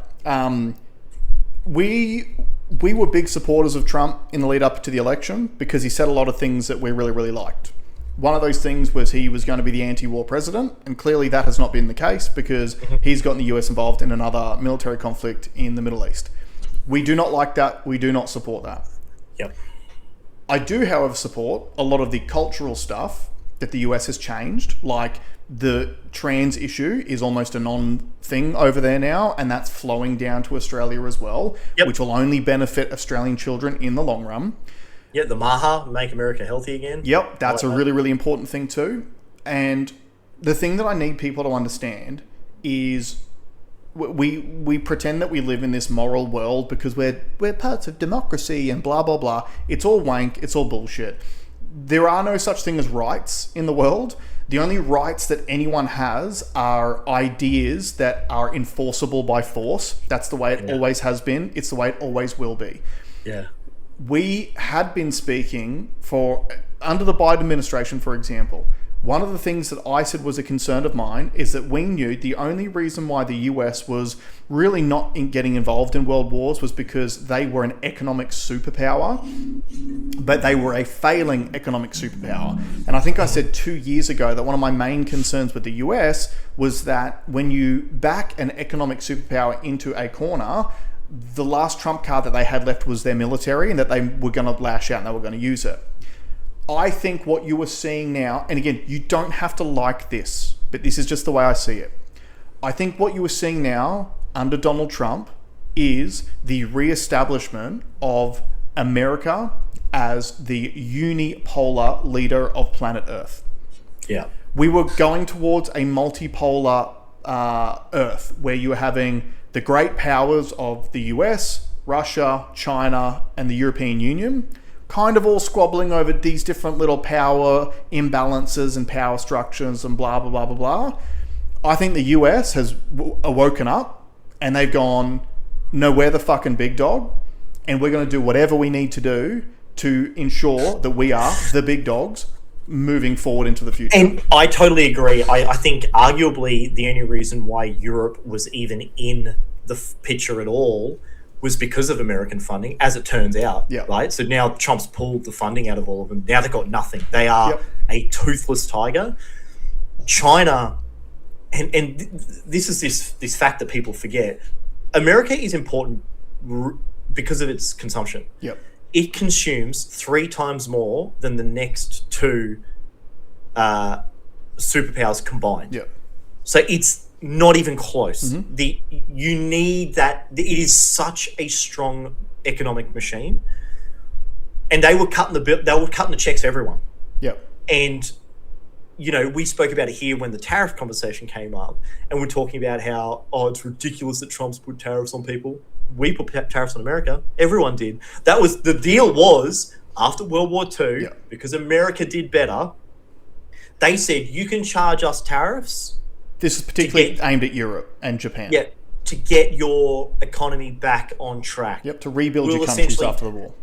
S1: We were big supporters of Trump in the lead up to the election because he said a lot of things that we really, really liked. One of those things was he was going to be the anti-war president, and clearly that has not been the case because he's gotten the US involved in another military conflict in the Middle East. We do not like that. We do not support that.
S2: Yep.
S1: I do, however, support a lot of the cultural stuff that the US has changed, like the trans issue is almost a non-thing over there now, and that's flowing down to Australia as well, which will only benefit Australian children in the long run.
S2: Yeah, the MAHA, Make America Healthy Again.
S1: Yep, that's a really, really important thing too. And the thing that I need people to understand is we pretend that we live in this moral world because we're parts of democracy and blah, blah, blah. It's all wank. It's all bullshit. There are no such thing as rights in the world. The only rights that anyone has are ideas that are enforceable by force. That's the way it always has been. It's the way it always will be.
S2: Yeah.
S1: We had been speaking under the Biden administration, for example. One of the things that I said was a concern of mine is that we knew the only reason why the US was really not getting involved in world wars was because they were an economic superpower, but they were a failing economic superpower. And I think I said 2 years ago that one of my main concerns with the US was that when you back an economic superpower into a corner, the last trump card that they had left was their military, and that they were going to lash out and they were going to use it. I think what you are seeing now, and again, you don't have to like this, but this is just the way I see it. I think what you are seeing now under Donald Trump is the re-establishment of America as the unipolar leader of planet Earth.
S2: Yeah.
S1: We were going towards a multipolar Earth where you were having the great powers of the US, Russia, China, and the European Union kind of all squabbling over these different little power imbalances and power structures and blah, blah, blah, blah, blah. I think the US has woken up and they've gone, no, we're the fucking big dog and we're going to do whatever we need to do to ensure that we are the big dogs moving forward into the future.
S2: And I totally agree. I think arguably the only reason why Europe was even in the picture at all was because of American funding, as it turns out, right? So now Trump's pulled the funding out of all of them. Now they've got nothing. They are a toothless tiger. China, and this is this fact that people forget, America is important because of its consumption.
S1: Yep.
S2: It consumes 3 times more than the next 2 superpowers combined.
S1: Yep.
S2: So it's not even close.
S1: Mm-hmm.
S2: You need that. It is such a strong economic machine, and they were cutting the checks for everyone.
S1: Yep.
S2: And we spoke about it here when the tariff conversation came up, and we're talking about how it's ridiculous that Trump's put tariffs on people. We put tariffs on America. Everyone did. That was the deal. Was after World War II, because America did better. They said you can charge us tariffs.
S1: This is particularly aimed at Europe and Japan.
S2: Yeah, to get your economy back on track.
S1: Yep, to rebuild your countries after the war.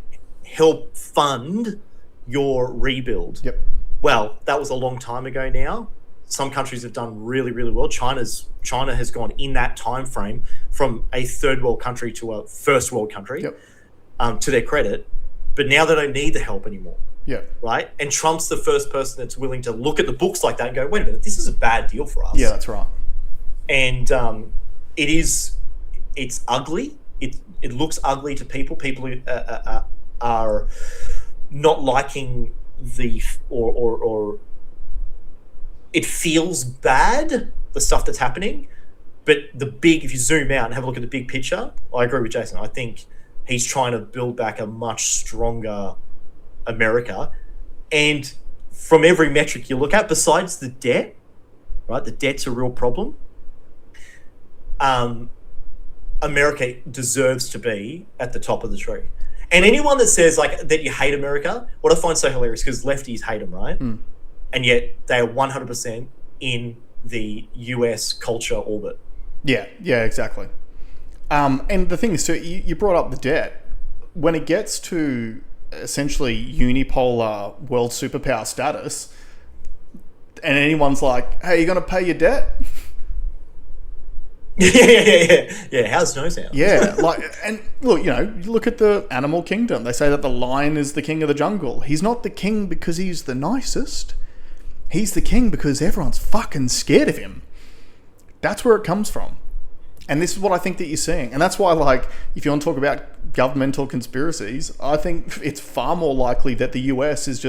S1: Help
S2: fund your rebuild.
S1: Yep.
S2: Well, that was a long time ago now. Some countries have done really, really well. China has gone in that time frame from a third world country to a first world country, to their credit. But now they don't need the help anymore.
S1: Yeah. Right?
S2: And Trump's the first person that's willing to look at the books like that and go, wait a minute, this is a bad deal for us.
S1: Yeah, that's right.
S2: And it's ugly. It looks ugly to people. People are not liking or it feels bad, the stuff that's happening. But if you zoom out and have a look at the big picture, I agree with Jason. I think he's trying to build back a much stronger America. And from every metric you look at, besides the debt, right? The debt's a real problem. America deserves to be at the top of the tree. And anyone that says that you hate America, what I find so hilarious, because lefties hate them, right?
S1: Mm.
S2: And yet they are 100% in the US culture orbit.
S1: Yeah, exactly. And the thing is, too, you brought up the debt. When it gets to essentially unipolar world superpower status, and anyone's like, hey, you going to pay your debt?
S2: Yeah. How's no sound?
S1: Yeah, like, and look, you look at the animal kingdom. They say that the lion is the king of the jungle. He's not the king because he's the nicest. He's the king because everyone's fucking scared of him. That's where it comes from. And this is what I think that you're seeing. And that's why, like, if you want to talk about governmental conspiracies, I think it's far more likely that the US is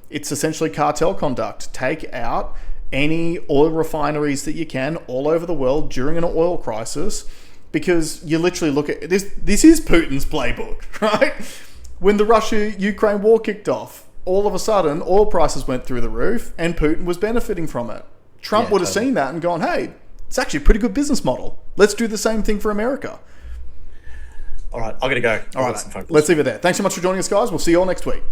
S1: it's essentially cartel conduct. Take out any oil refineries that you can all over the world during an oil crisis, because you literally look at this. This is Putin's playbook, right? When the Russia-Ukraine war kicked off, all of a sudden oil prices went through the roof and Putin was benefiting from it. Trump would have seen that and gone, hey, it's actually a pretty good business model. Let's do the same thing for America.
S2: All right, I'm going to go.
S1: All right, let's leave it there. Thanks so much for joining us, guys. We'll see you all next week.